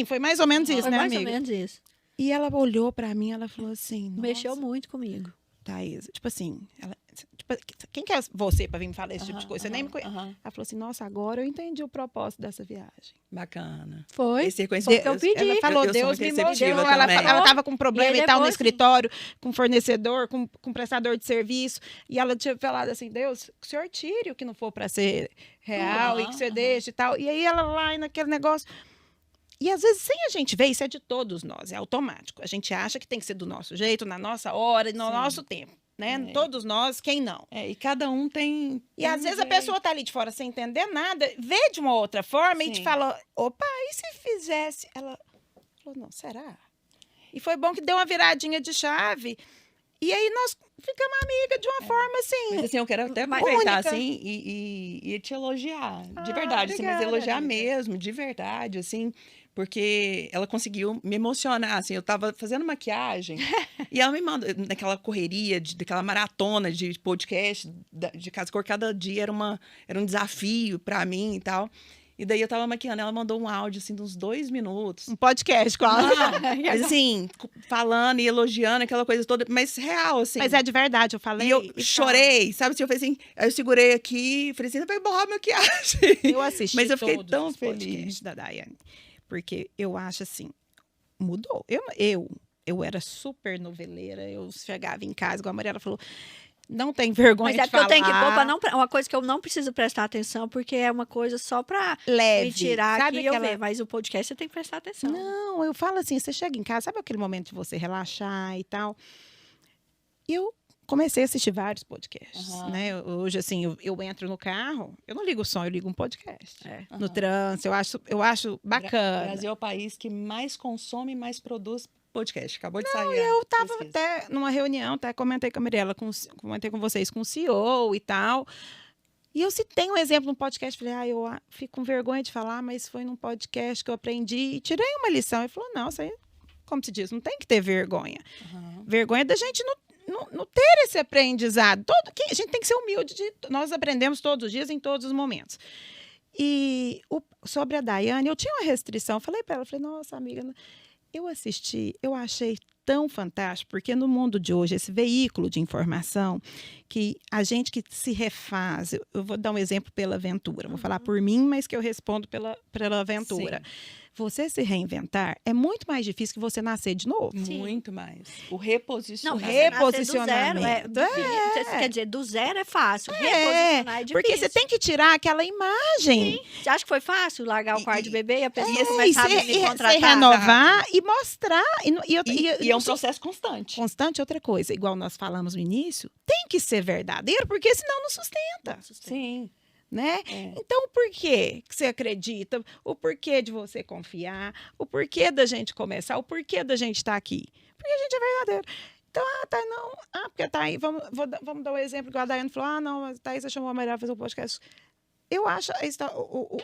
foi mais ou menos isso, Foi né, mais amiga? ou menos isso. E ela olhou pra mim, ela falou assim, Mexeu "Nossa, muito comigo. Thaís, tipo assim, ela, tipo tipo, quem que é você para vir me falar esse tipo de Aham, coisa? Você nem me conhece. aham. Ela falou assim, nossa, agora eu entendi o propósito dessa viagem. Bacana. Foi. Esse Foi reconhecimento. o que eu pedi. Ela falou, eu sou Deus muito me receptiva mostrou. Ela também. estava com um problema E e tal no depois, escritório, com fornecedor, com prestador de serviço. E ela tinha falado assim, Deus, que o senhor tire o que não for para ser real e que o senhor deixe e tal. E aí ela lá naquele negócio... E às vezes, sem a gente ver, isso é de todos nós, é automático. A gente acha que tem que ser do nosso jeito, na nossa hora, no Sim. nosso tempo, né? É. Todos nós, quem não? E cada um tem. E às vezes a pessoa tá ali de fora sem entender nada, vê de uma outra forma e te Sim. fala, opa, e se fizesse? Ela falou, não, será? E foi bom que deu uma viradinha de chave. E aí nós ficamos amigas de uma forma assim. Mas assim, eu quero até Mas aproveitar única. assim e te elogiar, de Ah, verdade, assim, mas obrigada, elogiar amiga. mesmo, de verdade, assim, porque ela conseguiu me emocionar, assim, eu tava fazendo maquiagem e ela me manda naquela correria, daquela maratona de podcast, de Casa Cor, cada dia era um desafio pra mim e tal. E daí eu tava maquiando, ela mandou um áudio, assim, de uns 2 minutos. Um podcast quase. Não, mas assim, falando e elogiando aquela coisa toda, mas real, assim. Mas é de verdade, eu falei. E eu e chorei, sabe? Assim, eu falei assim, aí eu segurei aqui, falei assim, vai borrar a maquiagem. Eu assisti Mas eu fiquei todos tão os feliz. podcasts da Daiane, porque eu acho assim, mudou. Eu era super noveleira, eu chegava em casa, igual a Mariela falou, não tem vergonha Mas é de porque eu falar. tenho que pôr pra não... Uma coisa que eu não preciso prestar atenção, porque é uma coisa só pra leve. me tirar Sabe aqui e eu aquela- ver. Mas o podcast você tem que prestar atenção. Não, eu falo assim, você chega em casa, sabe aquele momento de você relaxar e tal? E eu comecei a assistir vários podcasts, Aham. né? Hoje, assim, eu entro no carro, eu não ligo o som, eu ligo um podcast. É. No Aham. trânsito, eu acho O bacana. Brasil é o país que mais consome e mais produz podcast. Acabou de sair. Eu estava pesquisa. até numa reunião, até comentei com a Mirella, comentei com vocês, com o CEO e tal. E eu citei um exemplo no podcast, falei, eu fico com vergonha de falar, mas foi num podcast que eu aprendi e tirei uma lição. Ele falou, não, isso aí, como se diz, não tem que ter vergonha. Aham. Vergonha da gente não ter esse aprendizado. A gente tem que ser humilde, nós aprendemos todos os dias, em todos os momentos. E sobre a Daiane, eu tinha uma restrição, falei para ela, falei, nossa, amiga, eu assisti, eu achei tão fantástico, porque no mundo de hoje, esse veículo de informação, que a gente que se refaz, eu vou dar um exemplo pela Aventura, vou falar por mim, mas que eu respondo pela Aventura. Sim. Você se reinventar é muito mais difícil que você nascer de novo. Sim. Muito mais. O Não, reposicionamento. reposicionamento. Quer dizer, do zero é fácil. É, Reposicionar é difícil. porque você tem que tirar aquela imagem. Você acha que foi fácil largar o quarto de bebê e a pessoa E começar a me se contratar? renovar e mostrar. E é um processo constante. Constante, outra coisa, igual nós falamos no início, tem que ser verdadeiro, porque senão não sustenta, Sim. né? É. Então, o porquê que você acredita, o porquê de você confiar, o porquê da gente começar, o porquê da gente estar aqui. Porque a gente é verdadeiro. Então, porque tá aí, vamos dar um exemplo que a Daiane falou, não, mas Thaís chamou a Mariela para fazer um podcast. Eu acho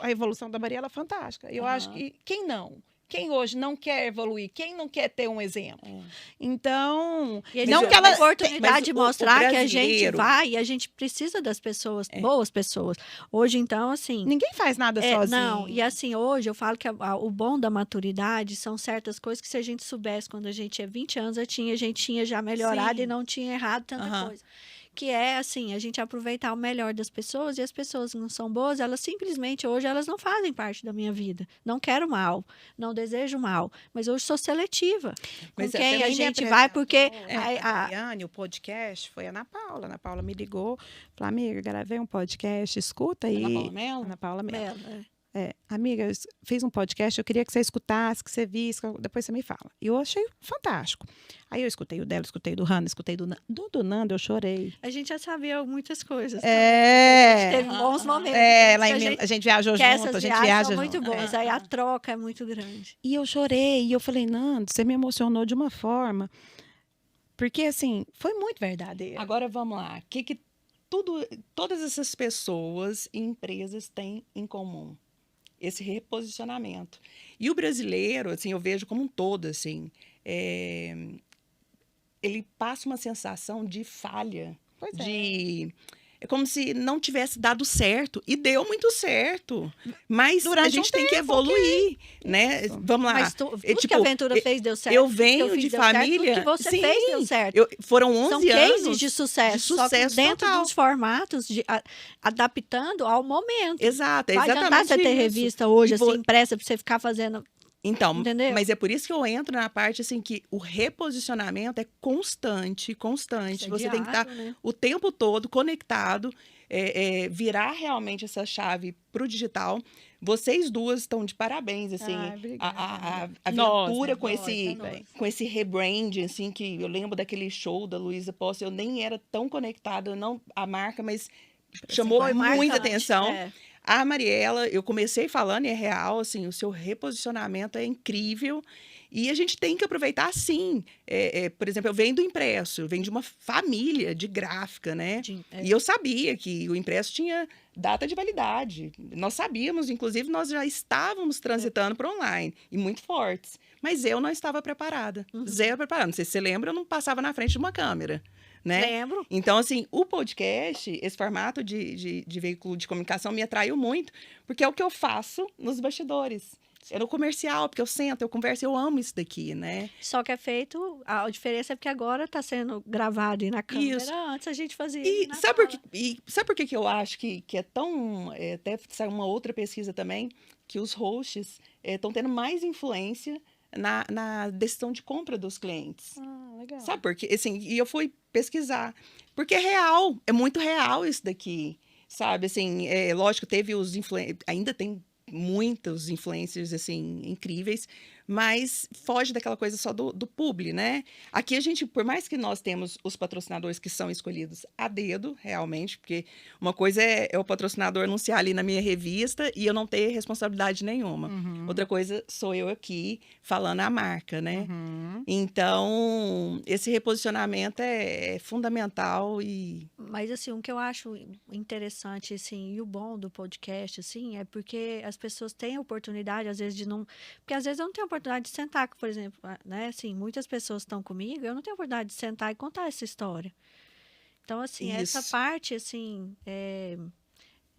a evolução da Mariela fantástica. Eu acho que quem hoje não quer evoluir, quem não quer ter um exemplo. Então, E não não que ela a oportunidade de o mostrar que a gente brasileiro- vai e a gente precisa das pessoas, boas pessoas. Hoje, então, assim... ninguém faz nada sozinho. Não, e assim, hoje eu falo que o bom da maturidade são certas coisas que se a gente soubesse quando a gente tinha 20 anos, a gente tinha já melhorado Sim. e não tinha errado tanta Aham. coisa. Que é, assim, a gente aproveitar o melhor das pessoas e as pessoas que não são boas, elas simplesmente, hoje, elas não fazem parte da minha vida. Não quero mal, não desejo mal, mas hoje sou seletiva. Com Mas quem a Também me gente vai, porque... a Daiane, o podcast foi a Ana Paula. A Ana Paula me ligou, falou, amiga, gravei um podcast, escuta aí. Ana Paula Mello? Ana Paula Mello. Bela, Amiga, eu fiz um podcast, eu queria que você escutasse, que você visse, depois você me fala. E eu achei fantástico. Aí eu escutei o dela, escutei do Hannah, escutei do Nando, eu chorei. a gente já sabia muitas coisas. É, Teve bons momentos. lá que em a gente viajou que junto, essas a gente viagens viaja são muito junto. boas. Aí a troca é muito grande. E eu chorei, e eu falei, Nando, você me emocionou de uma forma. Porque, assim, foi muito verdadeiro. Agora vamos lá. O que todas essas pessoas e empresas têm em comum? Esse reposicionamento. E o brasileiro, assim, eu vejo como um todo, assim, ele passa uma sensação de falha, Pois é. de é como se não tivesse dado certo. E deu muito certo. Mas Durante a gente um tem que evoluir, né? Isso. Vamos lá. Mas tudo que tipo, a Aventura fez deu certo. eu tudo que venho fiz de deu certo, família... tudo que você sim, fez deu certo. foram São 11 cases anos de sucesso, só que sucesso dentro total. dos formatos, adaptando ao momento. Exato, é Vai adiantar exatamente você ter isso. revista hoje, E assim, impressa, pra você ficar fazendo... Então, Entendeu? mas é por isso que eu entro na parte assim que o reposicionamento é constante. Isso é Você tem que estar diário, né? o tempo todo conectado, virar realmente essa chave para o digital. Vocês duas estão de parabéns, assim, Ai, obrigada. a Nós, aventura né? com Nós, esse, é nós. com esse rebranding, assim, que eu lembro daquele show da Luísa Posse, eu nem era tão conectada, não a marca, mas chamou Foi muita marcante, atenção. é. A Mariela, eu comecei falando, e é real, assim, o seu reposicionamento é incrível. E a gente tem que aproveitar, sim. Por exemplo, eu venho do impresso, eu venho de uma família de gráfica, né? E eu sabia que o impresso tinha data de validade. Nós sabíamos, inclusive, nós já estávamos transitando para online, e muito fortes. Mas eu não estava preparada, zero preparada. Não sei se você lembra, eu não passava na frente de uma câmera. Né? Lembro. Então, assim, o podcast, esse formato de veículo de comunicação me atraiu muito, porque é o que eu faço nos bastidores. É no comercial, porque eu sento, eu converso, eu amo isso daqui, né? Só que é feito, a diferença é porque agora está sendo gravado e na câmera. Isso. Antes a gente fazia E na sabe sala. sabe por que eu acho que é tão... até saiu uma outra pesquisa também, que os hosts estão tendo mais influência na decisão de compra dos clientes. Ah, legal. Sabe por quê? Assim, e eu fui pesquisar. Porque é real, é muito real isso daqui. Sabe, assim, lógico, teve os ainda tem muitos influencers, assim, incríveis, mas foge daquela coisa só do publi, né? Aqui a gente, por mais que nós temos os patrocinadores que são escolhidos a dedo, realmente, porque uma coisa é o patrocinador anunciar ali na minha revista e eu não ter responsabilidade nenhuma. Outra coisa sou eu aqui falando a marca, né? Então, esse reposicionamento é fundamental e... Mas, assim, o que eu acho interessante, assim, e o bom do podcast, assim, é porque as pessoas têm a oportunidade, às vezes, de não... Porque, às vezes, eu não tenho oportunidade de sentar, por exemplo, né? Assim, muitas pessoas estão comigo, eu não tenho oportunidade de sentar e contar essa história. Então, assim, essa Isso. parte, assim,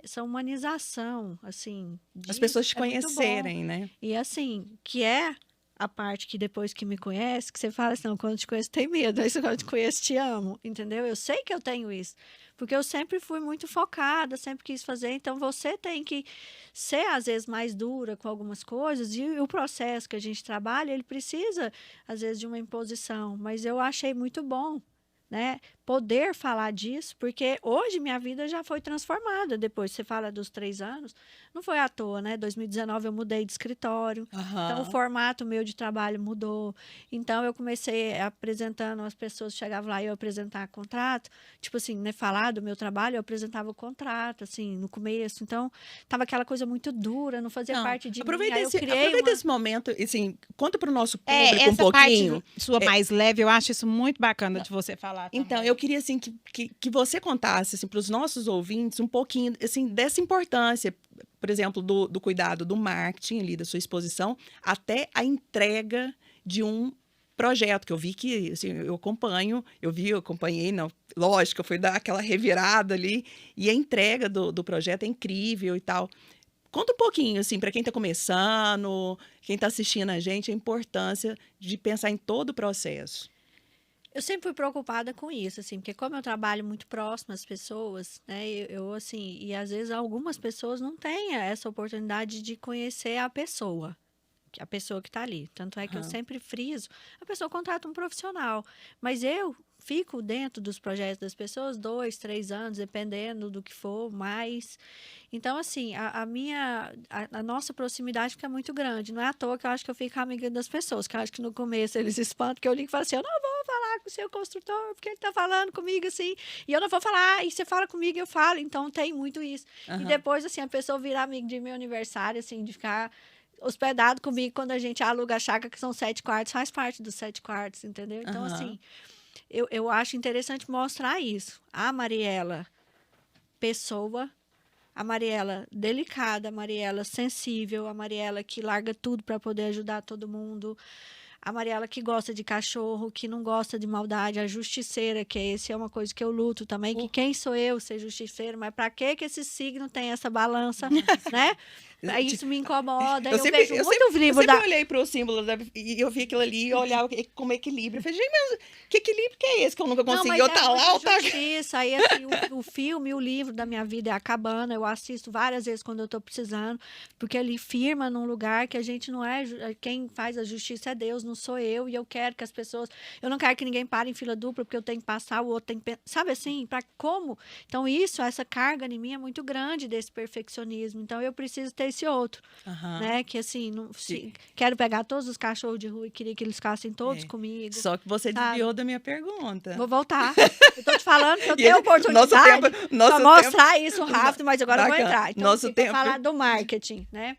essa humanização, assim... As pessoas te disso é muito bom. conhecerem, né? E, assim, que é a parte que depois que me conhece, que você fala assim, não, quando eu te conheço tem medo, aí quando eu te conheço te amo, entendeu? Eu sei que eu tenho isso, porque eu sempre fui muito focada, sempre quis fazer, então você tem que ser, às vezes, mais dura com algumas coisas, e o processo que a gente trabalha, ele precisa, às vezes, de uma imposição, mas eu achei muito bom, né, poder falar disso, porque hoje minha vida já foi transformada, depois você fala dos 3 anos, não foi à toa, né, 2019 eu mudei de escritório, então o formato meu de trabalho mudou, então eu comecei apresentando, as pessoas chegavam lá e eu apresentar contrato, tipo assim, né, falar do meu trabalho, eu apresentava o contrato, assim, no começo, então tava aquela coisa muito dura, não fazia parte de mim, aí eu criei aproveita esse momento, assim, conta para o nosso público essa um pouquinho. parte sua mais leve, eu acho isso muito bacana de você falar também. Então, eu queria, assim, que você contasse, assim, para os nossos ouvintes um pouquinho, assim, dessa importância, por exemplo, do cuidado do marketing ali, da sua exposição, até a entrega de um projeto, que eu vi que, assim, eu acompanhei, não, lógico, eu fui dar aquela revirada ali, e a entrega do projeto é incrível e tal. Conta um pouquinho, assim, para quem está começando, quem está assistindo a gente, a importância de pensar em todo o processo. Eu sempre fui preocupada com isso, assim, porque como eu trabalho muito próximo às pessoas, né, eu assim, e às vezes algumas pessoas não têm essa oportunidade de conhecer a pessoa que está ali. Tanto é que eu sempre friso, a pessoa contrata um profissional, mas eu fico dentro dos projetos das pessoas 2, 3 anos, dependendo do que for, mais. Então, assim, a nossa proximidade fica muito grande. Não é à toa que eu acho que eu fico amiga das pessoas, que eu acho que no começo eles espantam, que eu ligo e falo assim, eu não vou falar com o seu construtor, porque ele está falando comigo assim, e eu não vou falar, e você fala comigo, eu falo. Então, tem muito isso. E depois, assim, a pessoa virar amiga de meu aniversário, assim, de ficar hospedado comigo quando a gente aluga a chácara, que são 7 quartos, faz parte dos 7 quartos, entendeu? Então, assim, eu acho interessante mostrar isso. A Mariela, pessoa, a Mariela delicada, a Mariela sensível, a Mariela que larga tudo para poder ajudar todo mundo, A Mariela que gosta de cachorro, que não gosta de maldade, a justiceira, que esse é uma coisa que eu luto também, que quem sou eu ser justiceira, mas para que esse signo tem essa balança, né? Isso me incomoda. Eu vejo muito livro eu sempre olhei para o símbolo e eu vi aquilo ali e olhava como equilíbrio. Eu falei, gente, mas que equilíbrio que é esse que eu nunca consegui? Eu tá lá, eu tá aqui. Isso, aí assim, o filme, o livro da minha vida é A Cabana. Eu assisto várias vezes quando eu tô precisando, porque ele firma num lugar que a gente não é, quem faz a justiça é Deus, não sou eu, e eu quero que as pessoas, eu não quero que ninguém pare em fila dupla, porque eu tenho que passar, o outro tem que, sabe assim, para como? Então essa carga em mim é muito grande desse perfeccionismo, então eu preciso ter esse outro, né? Que assim, quero pegar todos os cachorros de rua e queria que eles ficassem todos comigo. Só que você desviou da minha pergunta. Vou voltar. Eu tô te falando que eu tenho oportunidade para mostrar isso rápido, mas agora eu vou entrar. Então, nosso tempo... falar do marketing, né?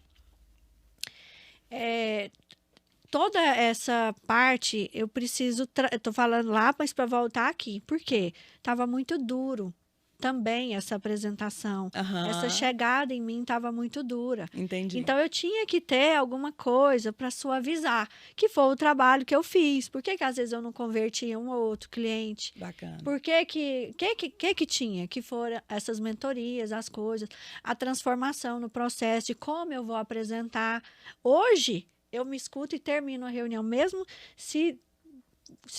Toda essa parte, eu preciso... Eu tô falando lá, mas para voltar aqui. Por quê? Tava muito duro. Também essa apresentação, essa chegada em mim estava muito dura. Entendi. Então eu tinha que ter alguma coisa para suavizar, que foi o trabalho que eu fiz. Por que às vezes eu não convertia um ou outro cliente? Bacana. Por que tinha? Que foram essas mentorias, as coisas, a transformação no processo de como eu vou apresentar. Hoje eu me escuto e termino a reunião, mesmo se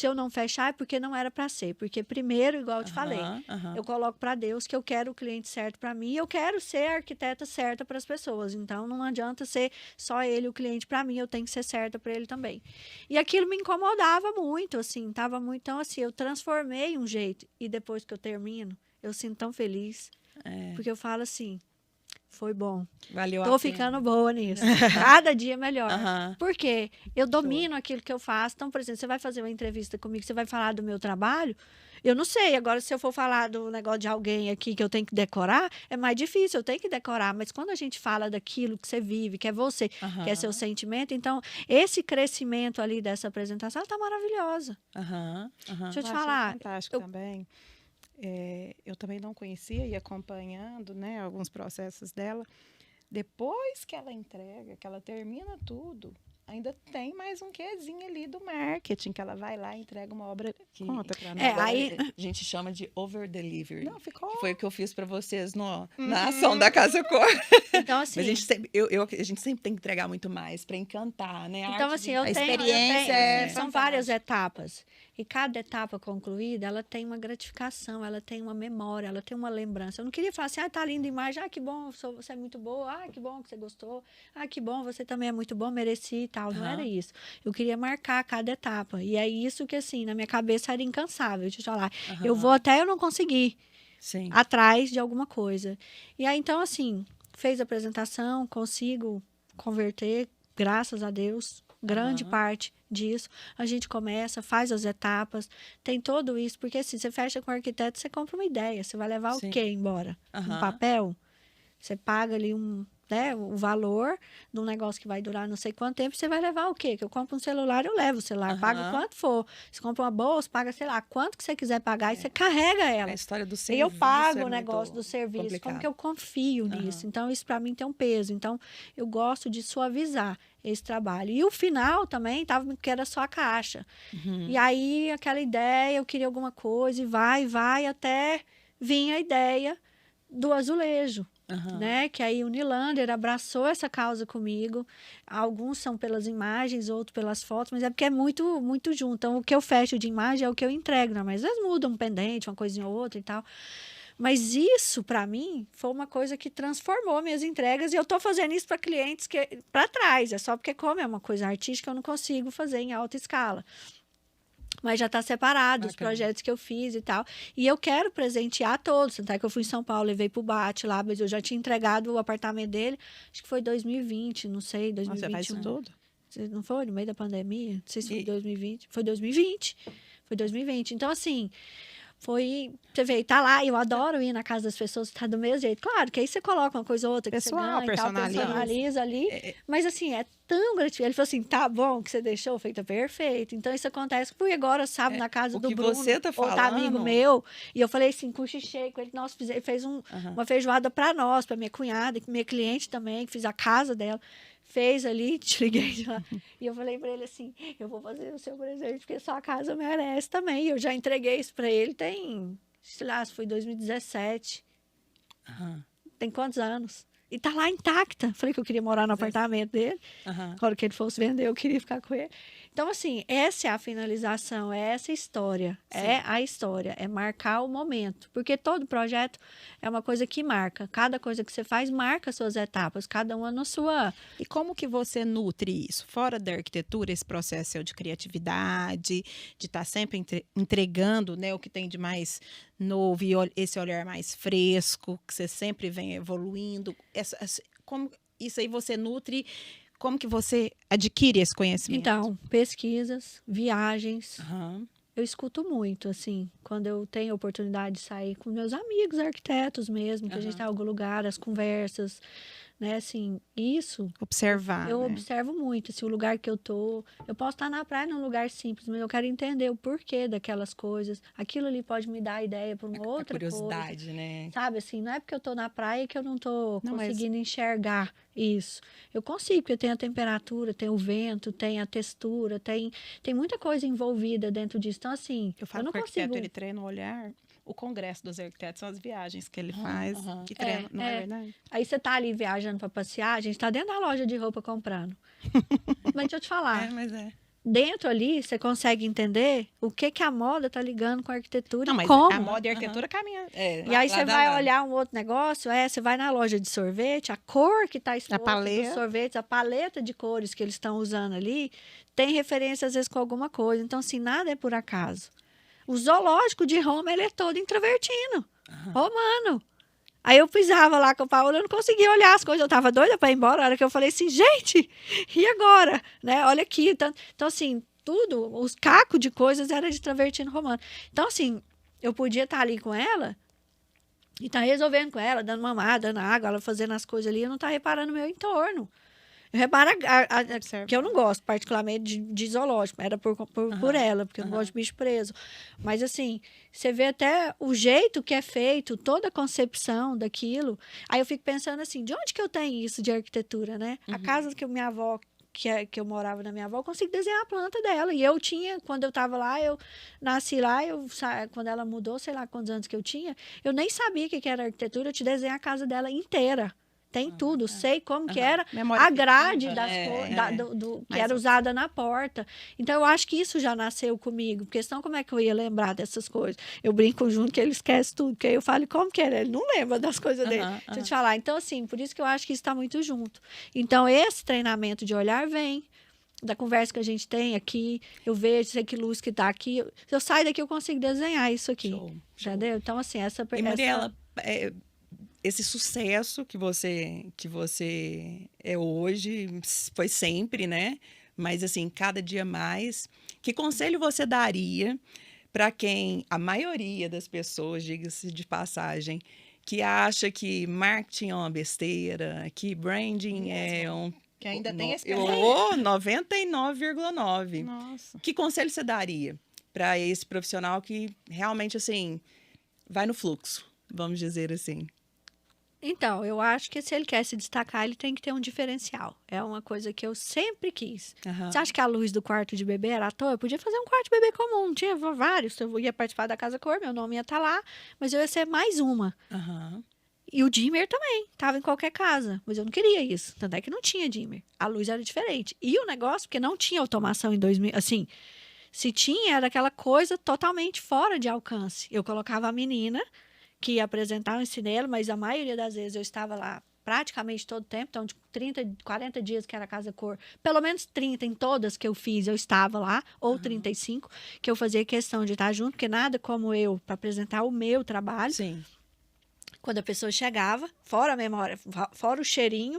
eu não fechar, é porque não era para ser. Porque primeiro, igual eu te falei, eu coloco para Deus que eu quero o cliente certo para mim e eu quero ser a arquiteta certa para as pessoas. Então, não adianta ser só ele o cliente para mim, eu tenho que ser certa para ele também. E aquilo me incomodava muito, assim, tava muito... Então, assim, eu transformei um jeito e depois que eu termino, eu sinto tão feliz. Porque eu falo assim, foi bom. Valeu Tô ficando boa nisso. Cada dia melhor. Porque eu domino aquilo que eu faço. Então, por exemplo, você vai fazer uma entrevista comigo, você vai falar do meu trabalho, eu não sei. Agora, se eu for falar do negócio de alguém aqui que eu tenho que decorar, é mais difícil, eu tenho que decorar. Mas quando a gente fala daquilo que você vive, que é você, que é seu sentimento, então, esse crescimento ali dessa apresentação, ela tá maravilhosa. Deixa eu te falar. Fantástico também. Eu também não conhecia e acompanhando, né, alguns processos dela. Depois que ela entrega, que ela termina tudo, ainda tem mais um quezinho ali do marketing, que ela vai lá e entrega uma obra. Conta pra nós. Aí a gente chama de over delivery. Não, ficou. Que foi o que eu fiz para vocês na ação da Casa Cor. Então, assim, mas a gente sempre tem que entregar muito mais para encantar, né? Então, assim, eu tenho são várias etapas. E cada etapa concluída, ela tem uma gratificação, ela tem uma memória, ela tem uma lembrança. Eu não queria falar assim, tá linda a imagem, que bom, você é muito boa, que bom que você gostou, que bom, você também é muito bom, mereci e tal. Não era isso. Eu queria marcar cada etapa. E é isso que, assim, na minha cabeça era incansável. Deixa eu te falar. Eu vou até eu não conseguir atrás de alguma coisa. E aí, então, assim, fez a apresentação, consigo converter, graças a Deus, grande parte disso. A gente começa, faz as etapas, tem tudo isso, porque assim, você fecha com o arquiteto, você compra uma ideia, você vai levar o quê embora? Um papel? Você paga ali o valor de um negócio que vai durar não sei quanto tempo, você vai levar o quê? Que eu compro um celular, eu levo o celular, pago quanto for. Você compra uma bolsa, paga, sei lá, quanto que você quiser pagar e você carrega ela. A história do serviço. E eu pago o negócio do serviço, complicado. Como que eu confio nisso? Então, isso para mim tem um peso. Então, eu gosto de suavizar esse trabalho. E o final também que era só a caixa. E aí, aquela ideia, eu queria alguma coisa, e vai, até vir a ideia do azulejo. Né? Que aí o Nilander abraçou essa causa comigo. Alguns são pelas imagens, outros pelas fotos, mas é porque é muito, muito junto. Então, o que eu fecho de imagem é o que eu entrego, né? Mas às vezes muda um pendente, uma coisinha ou outra e tal. Mas isso, para mim, foi uma coisa que transformou minhas entregas. E eu estou fazendo isso para clientes para trás. É só porque, como é uma coisa artística, eu não consigo fazer em alta escala. Mas já está separado os projetos que eu fiz e tal. E eu quero presentear todos. Tanto é que eu fui em São Paulo, levei para o Bate lá, mas eu já tinha entregado o apartamento dele. Acho que foi 2020, não sei, 2021. Você faz isso tudo? Não foi no meio da pandemia? Não sei se foi 2020. Foi 2020. Foi 2020. Então, assim... Você vê, tá lá, eu adoro ir na casa das pessoas, tá do mesmo jeito. Claro, que aí você coloca uma coisa ou outra que pessoal, você ganha e tal, personaliza ali. Mas assim, é tão gratificante. Ele falou assim, tá bom que você deixou, feita perfeito. Então isso acontece. Fui agora, sábado, na casa do Bruno, você tá falando, outro amigo meu. E eu falei assim, cochichei com ele. Nossa, ele fez uma feijoada pra nós, pra minha cunhada, minha cliente também, que fiz a casa dela. fez ali, te liguei de lá. E eu falei pra ele assim, eu vou fazer o seu presente, porque sua casa merece também. Eu já entreguei isso pra ele tem, sei lá, foi 2017. Aham. Tem quantos anos? E tá lá intacta. Falei que eu queria morar no apartamento dele. Aham. Na hora que ele fosse vender, eu queria ficar com ele. Então, assim, essa é a finalização, é essa história. É a história, é marcar o momento. Porque todo projeto é uma coisa que marca. Cada coisa que você faz marca suas etapas, cada uma na sua. E como que você nutre isso? Fora da arquitetura, esse processo seu de criatividade, de estar sempre entregando, né, o que tem de mais novo e esse olhar mais fresco, que você sempre vem evoluindo. Como isso aí você nutre, como que você adquire esse conhecimento? Então, pesquisas, viagens. Aham. Eu escuto muito, assim, quando eu tenho a oportunidade de sair com meus amigos arquitetos mesmo, que a gente tá em algum lugar, as conversas, né, assim, isso Observar, eu né? observo muito, assim, o lugar que eu tô. Eu posso estar na praia num lugar simples, mas eu quero entender o porquê daquelas coisas. Aquilo ali pode me dar ideia para uma A outra coisa. curiosidade, né? Sabe, assim, não é porque eu tô na praia que eu não tô Não, mas- conseguindo enxergar isso. Eu consigo, porque tem a temperatura, tem o vento, tem a textura, tem muita coisa envolvida dentro disso. Então, assim, Eu falo não que o arquiteto, consigo. ele treina o olhar. O congresso dos arquitetos são as viagens que ele Aham, faz, aham. que treina, não é verdade? Aí você tá ali viajando para passear, a gente tá dentro da loja de roupa comprando. Mas deixa eu te falar, Mas é. dentro ali você consegue entender o que a moda tá ligando com a arquitetura Não, e mas como. a moda e a arquitetura caminham. E aí você vai olhar um outro negócio, você vai na loja de sorvete, a cor que está exposta paleta. nos sorvetes, a paleta de cores que eles estão usando ali, tem referência às vezes com alguma coisa. Então, assim, nada é por acaso. O zoológico de Roma, ele é todo introvertino, romano. Aí eu pisava lá com o Paulo, eu não conseguia olhar as coisas, eu tava doida para ir embora, a hora que eu falei assim, gente, e agora? Né? Olha aqui. Então, assim, tudo, os cacos de coisas era de travertino romano. Então, assim, eu podia estar ali com ela e tá resolvendo com ela, dando mamada, dando água, ela fazendo as coisas ali, eu não tá reparando o meu entorno. Eu reparo Observa. que eu não gosto particularmente de zoológico, era por ela, porque eu não gosto de bicho preso. Mas assim, você vê até o jeito que é feito, toda a concepção daquilo. Aí eu fico pensando assim, de onde que eu tenho isso de arquitetura, né? A casa que minha avó que eu morava na minha avó, eu consigo desenhar a planta dela. E eu tinha, quando eu estava lá, eu nasci lá, quando ela mudou, sei lá quantos anos que eu tinha, eu nem sabia o que era arquitetura, eu te desenhei a casa dela inteira. Tem tudo, sei como que era Memória a grade afetiva, que Mas era usada na porta. Então, eu acho que isso já nasceu comigo, porque senão como é que eu ia lembrar dessas coisas? Eu brinco junto que ele esquece tudo, porque aí eu falo, como que era? Ele não lembra das coisas dele. Deixa eu te falar. Então, assim, por isso que eu acho que isso está muito junto. Então, esse treinamento de olhar vem da conversa que a gente tem aqui, eu vejo, sei que luz que está aqui. Se eu sair daqui, eu consigo desenhar isso aqui. Show. Entendeu? Então, assim, E Mariela, esse sucesso que você é hoje, foi sempre, né? Mas, assim, cada dia mais. Que conselho você daria para quem, a maioria das pessoas, diga-se de passagem, que acha que marketing é uma besteira, que branding é um... Que ainda tem esse 99,9. Nossa. Que conselho você daria para esse profissional que realmente, assim, vai no fluxo, vamos dizer assim? Então, eu acho que se ele quer se destacar, ele tem que ter um diferencial. É uma coisa que eu sempre quis. Aham. Você acha que a luz do quarto de bebê era à toa? Eu podia fazer um quarto de bebê comum, tinha vários. Eu ia participar da Casa Cor, meu nome ia estar lá, mas eu ia ser mais uma. Aham. E o dimmer também, estava em qualquer casa, mas eu não queria isso. Tanto é que não tinha dimmer. A luz era diferente. E o negócio, porque não tinha automação em 2000, assim, se tinha, era aquela coisa totalmente fora de alcance. Eu colocava a menina que ia apresentar, eu ensinei ela, mas a maioria das vezes eu estava lá praticamente todo o tempo, então de 30, 40 dias que era Casa Cor, pelo menos 30 em todas que eu fiz, eu estava lá, ou 35, que eu fazia questão de estar junto, porque nada como eu para apresentar o meu trabalho. Sim. Quando a pessoa chegava, fora a memória, fora o cheirinho,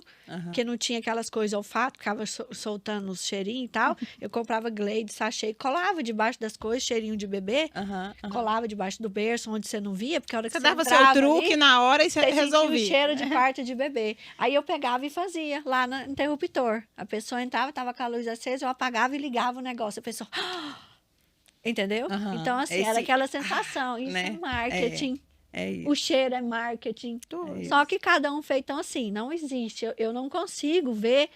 que não tinha aquelas coisas olfato, ficava soltando os cheirinhos e tal, eu comprava Glade, sachê, colava debaixo das coisas, cheirinho de bebê, colava debaixo do berço, onde você não via, porque a hora que Você dava seu entrava truque ali, na hora e você sentia resolvia. o cheiro de quarto de bebê. Aí eu pegava e fazia lá no interruptor. A pessoa entrava, tava com a luz acesa, eu apagava e ligava o negócio. A pessoa... Entendeu? Então, assim, era aquela sensação. Isso né? é marketing. É isso. O cheiro é marketing. É Só que cada um feito. Então, assim, não existe. Eu não consigo ver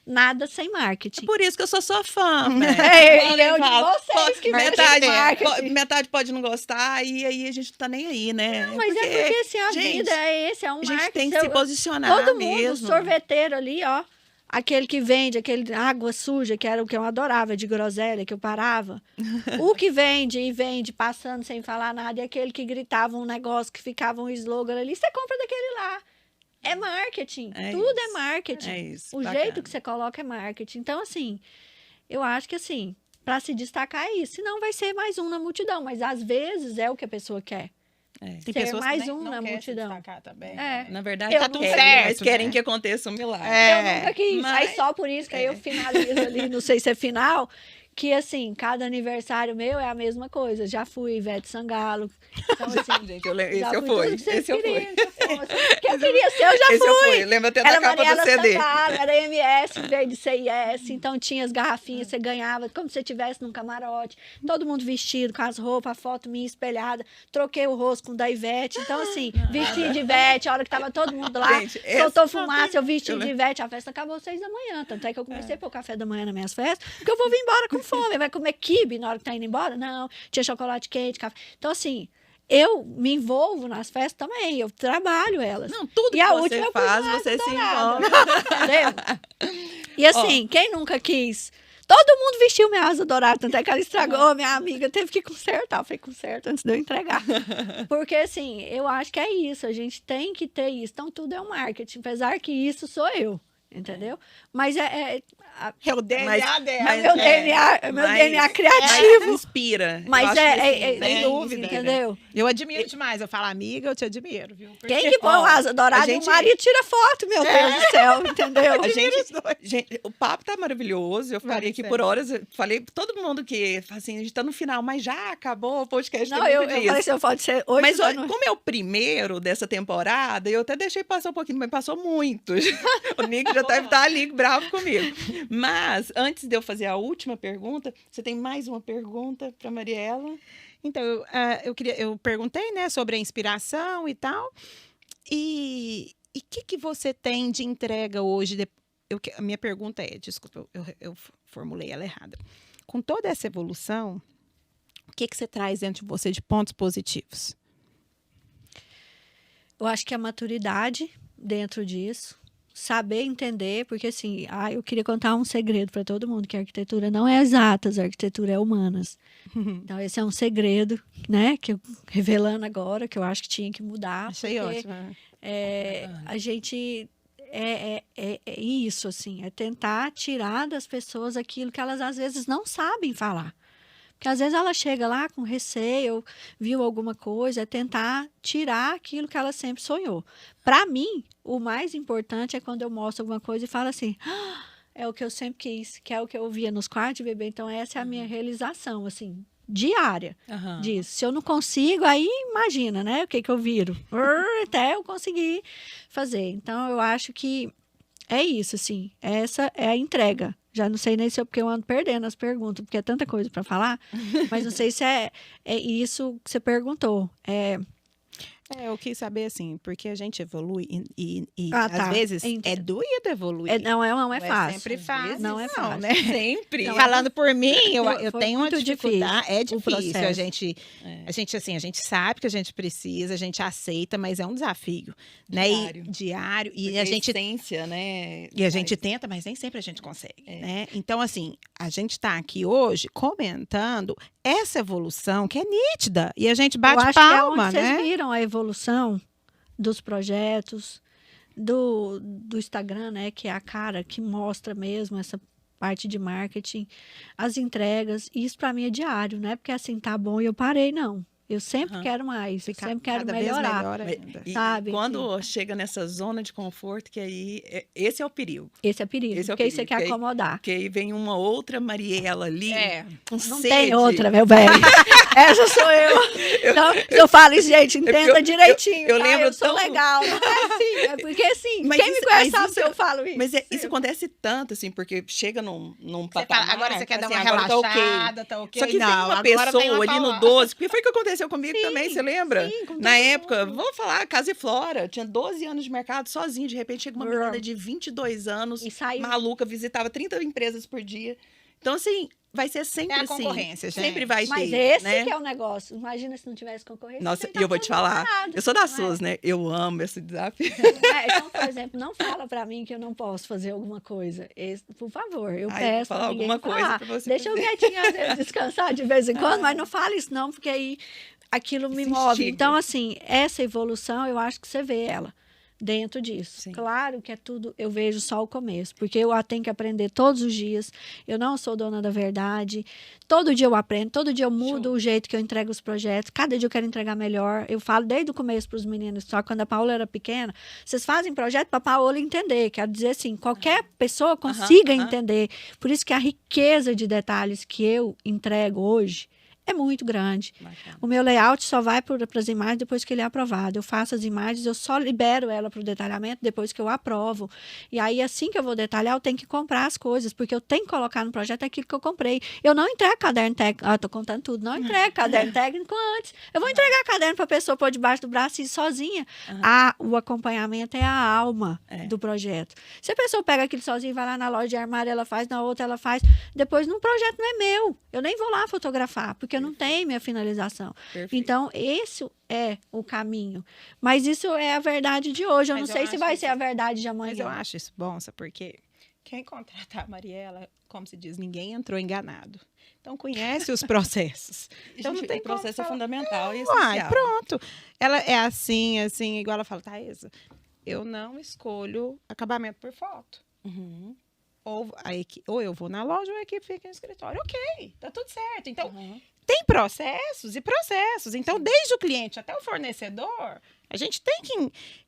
nada sem É marketing. por isso que eu sou sua fã, né? Eu de vocês que metade, marketing. metade pode não gostar e aí a gente não tá nem aí, né? Não, mas é porque assim, a gente, vida é esse, é um a gente marketing. tem que se posicionar Todo mundo, mesmo. sorveteiro ali, ó. Aquele que vende, aquele água suja, que era o que eu adorava, de groselha, que eu parava. O que vende e vende passando sem falar nada, e aquele que gritava um negócio, que ficava um slogan ali, você compra daquele lá. É marketing. É Tudo isso. é marketing. É isso, O bacana. jeito que você coloca é marketing. Então, assim, eu acho que assim, para se destacar é isso. Senão vai ser mais um na multidão, mas às vezes é o que a pessoa quer. É. Tem Ser pessoas mais que nem, um não na querem multidão. se destacar também. É. Na verdade, Eu tá não tudo sei. certo, mas né? querem que aconteça um milagre. Eu nunca quis. mas- Aí só por isso que aí eu finalizo ali, não sei se é final, que assim, cada aniversário meu é a mesma coisa. Já fui Ivete Sangalo. Então, assim, Gente, esse já eu fui tudo fui. que vocês Esse eu fui. queriam que eu fosse. Que eu queria ser, eu já Esse eu fui. fui. Lembra até da Era capa Mariela do CD. Sangalo, era MS, em vez de CIS. Então tinha as garrafinhas, você ganhava, como se você estivesse num camarote. Todo mundo vestido, com as roupas, a foto minha espelhada. Troquei o rosto com o da Ivete. Então, assim, vesti de Ivete, a hora que tava todo mundo lá, Gente, soltou essa- fumaça, eu vesti eu de Ivete. A festa acabou 6 da manhã. Tanto é que eu comecei a pôr café da manhã nas minhas festas, porque eu vou vir embora com fome. Vai comer quibe na hora que tá indo embora? Não. Tinha chocolate quente, café. Então, assim, eu me envolvo nas festas também, eu trabalho elas. Não, tudo E que a você última eu pus faz, uma você se dourada. envolve. Entendeu? E assim, quem nunca quis? Todo mundo vestiu minha asa dourada, tanto é que ela estragou, minha amiga teve que consertar. Eu falei, conserta antes de eu entregar. Porque assim, eu acho que é isso, a gente tem que ter isso. Então tudo é um marketing, apesar que isso sou eu, entendeu? Mas É o DNA Mas- dela. mas- meu DNA, meu mas- DNA criativo. Inspira. Eu Mas acho que é, sem dúvida. entendeu? Eu admiro demais. Eu falo, amiga, eu te admiro, viu? Porque- Quem que põe uma asa dourada a gente- e o marido tira foto, meu Deus do céu, entendeu? A gente, o papo tá maravilhoso. Eu ficaria Vai, aqui sério. por horas. Eu falei pra todo mundo que, assim, a gente tá no final, mas já acabou o podcast. Não, tem eu muito falei disso. assim, eu pode ser 8 Mas da olha, noite. como é o primeiro dessa temporada, eu até deixei passar um pouquinho, mas passou muito. O Nick já deve estar ali bravo comigo. Mas, antes de eu fazer a última pergunta, você tem mais uma pergunta para Mariela? Então, eu perguntei, né, sobre a inspiração e tal. E o que você tem de entrega hoje? A minha pergunta é, desculpa, eu formulei ela errada. Com toda essa evolução, o que você traz dentro de você de pontos positivos? Eu acho que a maturidade dentro disso, saber entender, porque assim, eu queria contar um segredo para todo mundo, que a arquitetura não é exatas, a arquitetura é humanas. Então esse é um segredo, né, que eu revelando agora, que eu acho que tinha que mudar. Achei porque, ótimo. a gente é isso, assim, é tentar tirar das pessoas aquilo que elas às vezes não sabem falar. Porque às vezes ela chega lá com receio, viu alguma coisa, é tentar tirar aquilo que ela sempre sonhou. Para mim, o mais importante é quando eu mostro alguma coisa e falo assim, é o que eu sempre quis, que é o que eu via nos quartos de bebê. Então essa é a minha realização, assim, diária disso. Se eu não consigo, aí imagina, né, o que eu viro. Até eu conseguir fazer. Então eu acho que é isso, assim, essa é a entrega. Já não sei nem se é porque eu ando perdendo as perguntas, porque é tanta coisa para falar, mas não sei se é isso que você perguntou. Eu quis saber, assim, porque a gente evolui e tá. às vezes Entendo. é doído evoluir. Não é fácil. sempre fácil. Não é fácil. né? Sempre. Não, Falando por mim, eu Foi tenho uma muito dificuldade. É o difícil. processo. A gente sabe que a gente precisa, a gente aceita, mas é um desafio, né? Diário. Diário. E Porque a gente essência, né? E a gente tenta, mas nem sempre a gente consegue, né? Então, assim, a gente está aqui hoje comentando essa evolução que é nítida. E a gente Eu bate acho que é palma, onde né? vocês viram a evolução dos projetos, do Instagram, né? Que é a cara que mostra mesmo essa parte de marketing, as entregas. E isso para mim é diário, não é porque assim tá bom e eu parei, não. Eu sempre quero mais, eu sempre quero cada vez melhorar. melhor ainda. E Sabe? quando chega nessa zona de conforto, que aí esse é o perigo. Esse é perigo, Esse é o porque aí você perigo, quer porque aí- acomodar. Porque aí vem uma outra Mariela ali, com Não sede. tem outra, meu bem. Essa sou eu. Então, eu falo isso, gente, porque entenda direitinho. eu tá? lembro eu sou tão- legal. Não é assim. É porque assim, Mas quem me isso- conhece mas sabe isso que eu falo isso. Mas isso acontece tanto, assim, porque chega num Você patamar... fala, agora você quer dar assim, uma agora tá ok. relaxada, tá ok? Só que não, vem uma agora vem pessoa ali no falar. 12, o que foi que aconteceu aconteceu comigo Sim, também, você lembra? sim, com Na todo época, mundo. vou falar, Casa e Flora, tinha 12 anos de mercado sozinho, de repente chega uma Brrr. menina de 22 anos, E saiu. maluca, visitava 30 empresas por dia. Então, assim, vai ser É sempre a assim. concorrência, gente. Sempre vai Mas ter, esse né? que é o negócio. Imagina se não tivesse concorrência. Nossa, você e tá eu vou te fazendo falar, parado, eu sou das não suas, é? né? Eu amo esse desafio. Então, por exemplo, não fala pra mim que eu não posso fazer alguma coisa. Por favor, eu Ai, eu vou peço falar pra ninguém alguma coisa falar. pra você Deixa eu fazer. quietinha, às vezes, descansar de vez em quando, mas não fala isso não, porque aí aquilo me Se move. instiga. Então, assim, essa evolução, eu acho que você vê ela dentro disso. Sim. Claro que é tudo, eu vejo só o começo, porque eu tenho que aprender todos os dias. Eu não sou dona da verdade. Todo dia eu aprendo, todo dia eu mudo Show. o jeito que eu entrego os projetos. Cada dia eu quero entregar melhor. Eu falo desde o começo para os meninos, só quando a Paola era pequena, vocês fazem projeto para a Paola entender. Quero dizer assim, qualquer pessoa consiga aham. entender. Por isso que a riqueza de detalhes que eu entrego hoje é muito grande. Bacana. O meu layout só vai para as imagens depois que ele é aprovado. Eu faço as imagens, eu só libero ela para o detalhamento depois que eu aprovo. E aí, assim que eu vou detalhar, eu tenho que comprar as coisas, porque eu tenho que colocar no projeto aquilo que eu comprei. Eu não entrego caderno técnico. Ah, tô contando tudo. Não entrego caderno técnico antes. Eu vou entregar caderno para a pessoa pôr debaixo do braço e ir sozinha. O acompanhamento é a alma do projeto. Se a pessoa pega aquilo sozinha e vai lá na loja de armário, ela faz, na outra ela faz. Depois, num projeto não é meu. Eu nem vou lá fotografar, porque eu não tenho minha finalização. Perfeito. Então, esse é o caminho. Mas isso é a verdade de hoje. Eu Mas não eu sei se acho vai isso- ser a verdade de Mas eu amanhã. acho isso bom, sabe por quê? Quem contratar a Mariela, como se diz, ninguém entrou enganado. Então, conhece os processos. Então, Gente, não tem o processo é como falar, fundamental e Uai, essencial. pronto. Ela é assim, igual ela fala, Thaisa, eu não escolho acabamento por foto. Uhum. Ou eu vou na loja ou a equipe fica no escritório. Ok, tá tudo certo. Então, Uhum. tem processos e processos. Então, desde o cliente até o fornecedor, a gente tem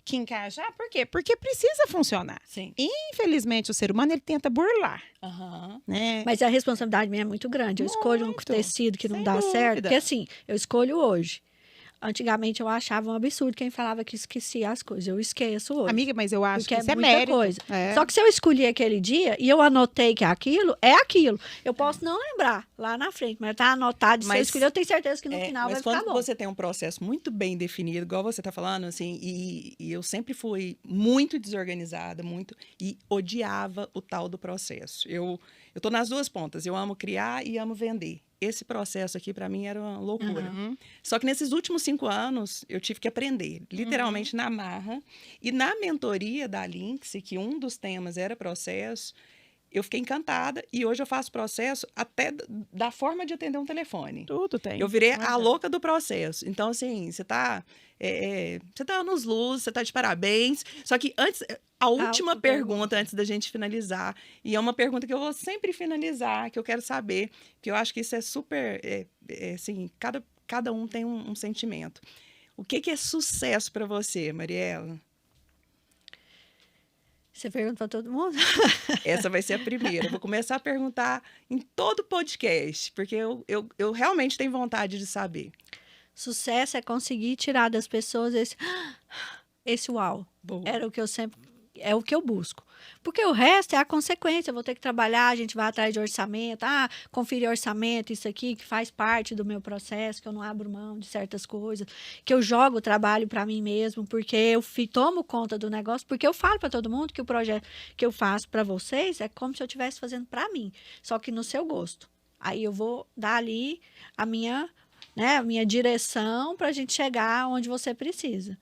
que encaixar. Por quê? Porque precisa funcionar. Sim. Infelizmente, o ser humano, ele tenta burlar, Aham. né? Mas a responsabilidade minha é muito grande. Eu escolho um Muito, tecido que não sem dá certo. dúvida. Porque assim, eu escolho hoje. Antigamente eu achava um absurdo quem falava que esquecia as coisas. Eu esqueço hoje. Amiga, mas eu acho Porque que isso é muita mérito. coisa. É. Só que se eu escolhi aquele dia e eu anotei que é aquilo. Eu posso não lembrar lá na frente, mas tá anotado. Se eu Mas- escolher, eu tenho certeza que no final mas vai ficar quando bom. você tem um processo muito bem definido, igual você está falando, assim, e eu sempre fui muito desorganizada, e odiava o tal do processo. Eu tô nas duas pontas, eu amo criar e amo vender. Esse processo aqui, para mim, era uma loucura. Uhum. Só que nesses últimos 5 anos, eu tive que aprender, literalmente na marra. E na mentoria da Lynx, que um dos temas era processo, eu fiquei encantada. E hoje eu faço processo até da forma de atender um telefone. Tudo tem. Eu virei Não a adianta. louca do processo. Então, assim, você tá nos luz, você tá de parabéns. Só que antes, a última última pergunta, antes da gente finalizar, e é uma pergunta que eu vou sempre finalizar, que eu quero saber, que eu acho que isso é super, assim, cada um tem um sentimento. O que é sucesso para você, Mariela? Você pergunta para todo mundo? Essa vai ser a primeira. Eu vou começar a perguntar em todo podcast, porque eu realmente tenho vontade de saber. Sucesso é conseguir tirar das pessoas esse uau. Boa. Era o que eu sempre. É o que eu busco. Porque o resto é a consequência. Eu vou ter que trabalhar, a gente vai atrás de orçamento. Conferir orçamento, isso aqui, que faz parte do meu processo, que eu não abro mão de certas coisas, que eu jogo o trabalho para mim mesmo, porque eu tomo conta do negócio, porque eu falo para todo mundo que o projeto que eu faço para vocês é como se eu estivesse fazendo para mim, só que no seu gosto. Aí eu vou dar ali a minha direção para a gente chegar onde você precisa.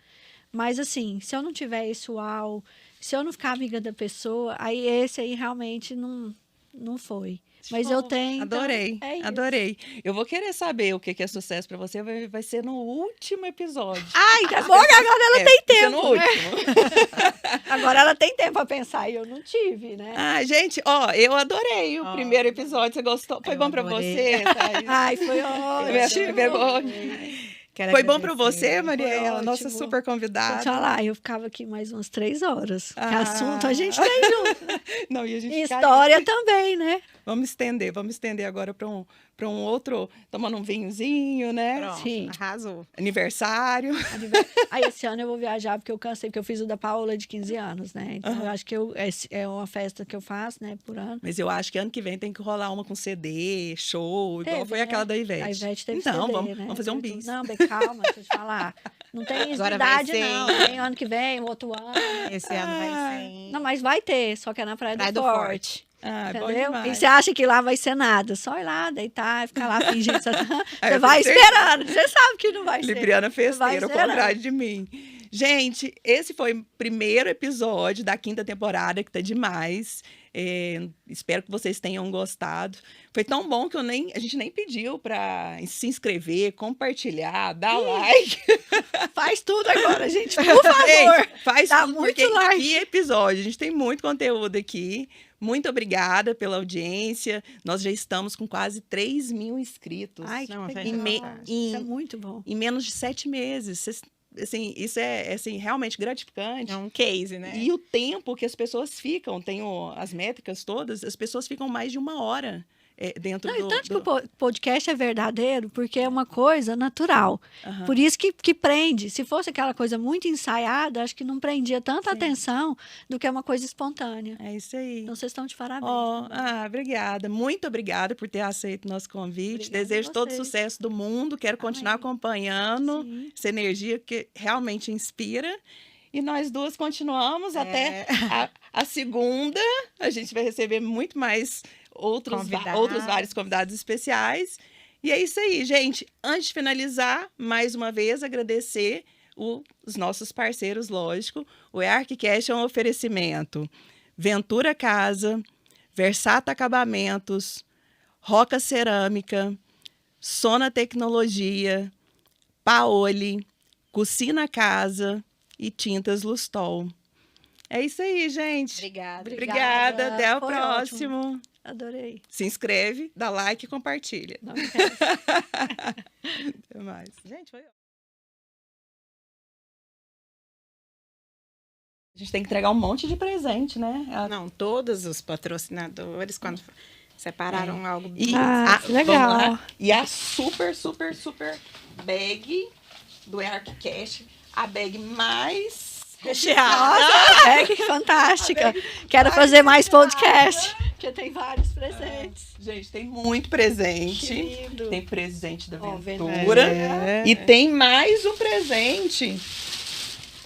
Mas, assim, se eu não tiver esse uau, se eu não ficar amiga da pessoa, aí esse aí realmente não foi. Mas eu tenho. Adorei, então, é isso. adorei. Eu vou querer saber o que é sucesso para você, vai ser no último episódio. Ai, tá bom que agora ela tem vai ser tempo. no Né? último. Agora ela tem tempo para pensar e eu não tive, né? Gente, eu adorei o primeiro episódio. Você gostou? Foi Eu bom para adorei. você, Thaís? Ai, foi ótimo. Foi bom para você, Foi Mariela? Nossa, ótimo. super Vou te convidada. falar, eu ficava aqui mais umas 3 horas. Que Ah. assunto a gente tem junto. Não, e a gente E fica- história também, né? Vamos estender agora para para um outro, tomando um vinhozinho, né? Pronto, Sim. arrasou. Aniversário. Aí esse ano eu vou viajar porque eu cansei, porque eu fiz o da Paola de 15 anos, né? Então eu acho que é uma festa que eu faço, né, por ano. Mas eu acho que ano que vem tem que rolar uma com CD, show, igual Teve, foi né? aquela da Ivete. A Ivete teve Então, CD, vamos, né? vamos fazer um Teve bis. tudo. Não, bem, calma, deixa eu te falar. Não tem isso de Agora vai idade, ser, não. hein? Tem ano que vem, outro ano. Esse ano vai ser em Não, mas vai ter, só que é na Praia, Praia do do Forte. Forte. Ah, é bom Entendeu? E demais. você acha que lá vai ser nada? Só ir lá, deitar, ficar lá fingindo. Você eu vai tenho esperando. Você sabe que não vai ser. Libriana Vai festeira, ao ser, não. contrário de mim. Gente, esse foi o primeiro episódio da 5ª temporada, que tá demais. Espero que vocês tenham gostado. Foi tão bom que a gente nem pediu para se inscrever, compartilhar, dar like. Faz tudo agora, gente. Por favor. Gente, faz Dá tudo, muito porque like. que episódio. A gente tem muito conteúdo aqui. Muito obrigada pela audiência. Nós já estamos com quase 3.000 inscritos. Ai, que Não, legal. festa Isso é muito bom. Em menos de 7 meses. Assim, isso é assim, realmente gratificante. É um case, né? E o tempo que as pessoas ficam, as métricas todas, as pessoas ficam mais de 1 hora dentro Não, e do... tanto que o podcast é verdadeiro, porque é uma coisa natural. Aham. Por isso que prende. Se fosse aquela coisa muito ensaiada, acho que não prendia tanta Sim. atenção do que uma coisa espontânea. É isso aí. Então, vocês estão de parabéns. Ó, obrigada. Muito obrigada por ter aceito o nosso convite. Obrigada a Desejo todo o vocês. sucesso do mundo. Quero continuar Amém. acompanhando Sim. essa energia que realmente inspira. E nós duas continuamos até a segunda. A gente vai receber muito mais outros vários convidados especiais. E é isso aí, gente. Antes de finalizar, mais uma vez, agradecer os nossos parceiros, lógico. O EARCCast é um oferecimento. Ventura Casa, Versata Acabamentos, Roca Cerâmica, Sona Tecnologia, Paoli, Cucina Casa e Tintas Lustol. É isso aí, gente. Obrigada. Obrigada. Até o Foi próximo. ótimo. Adorei. Se inscreve, dá like e compartilha. Não esquece. Até mais. Gente, foi A gente tem que entregar um monte de presente, né? Não, todos os patrocinadores, quando separaram algo. E Ah, que legal. vamos lá. E a super bag do EARCCast, a bag mais recheada. Nossa, que fantástica. Quero fazer mais podcast, porque tem vários presentes. Gente, tem muito presente. Que lindo. Tem presente da Ó, Ventura. É. E tem mais um presente,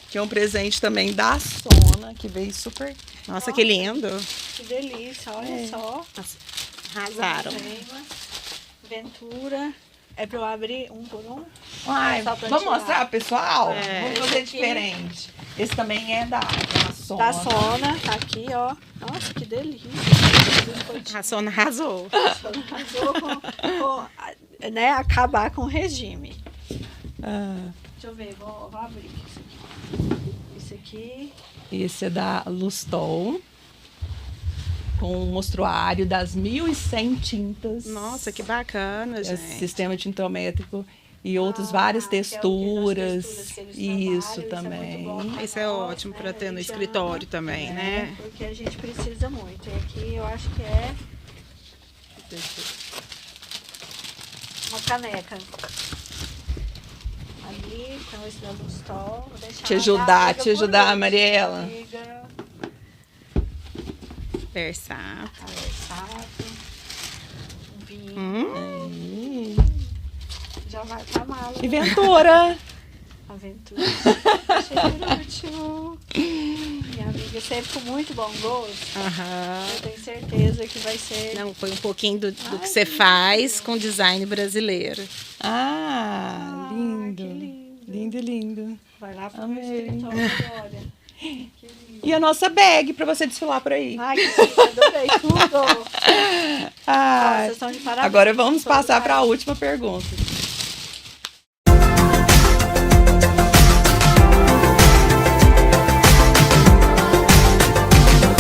que é um presente também da Sona, que veio super... Nossa, que lindo. Que delícia, olha só. Arrasaram. Tema, Ventura. É pra eu abrir um por um? Ai, Só pra vamos tirar. mostrar, pessoal? É. Vamos fazer Esse aqui. diferente. Esse também é da Sona. Da Sona, tá aqui, ó. Nossa, que delícia. A Sona arrasou. Arrasou com, né, acabar com o regime. Ah, Deixa eu ver, vou abrir esse aqui. esse é da Lustol, com um mostruário das 1.100 tintas. Nossa, que bacana, Esse gente. sistema tintométrico e outras várias texturas. Isso também. Isso é ótimo para ter no escritório também, né? Porque a gente precisa muito. E aqui eu acho que é uma caneca. Ali, então esse da Lustol. Vou deixar Te ajudar, amiga te ajudar, por último, Mariela. amiga. Versato. Versato. Um vinho. Hum. Já vai pra mala. E Ventura. Aventura. Achei por último. Minha amiga sempre com muito bom gosto. Aham. Eu tenho certeza que vai ser. Não, foi um pouquinho do que você faz com design brasileiro. Ah, Ai, lindo. que lindo. Lindo, lindo. Vai lá pro Amei. meu escritório, olha. Que lindo. E a nossa bag para você desfilar por aí. Ai, que lindo, adorei tudo. Ai, Vocês estão de parabéns. agora vamos São de passar para a parabéns. última pergunta.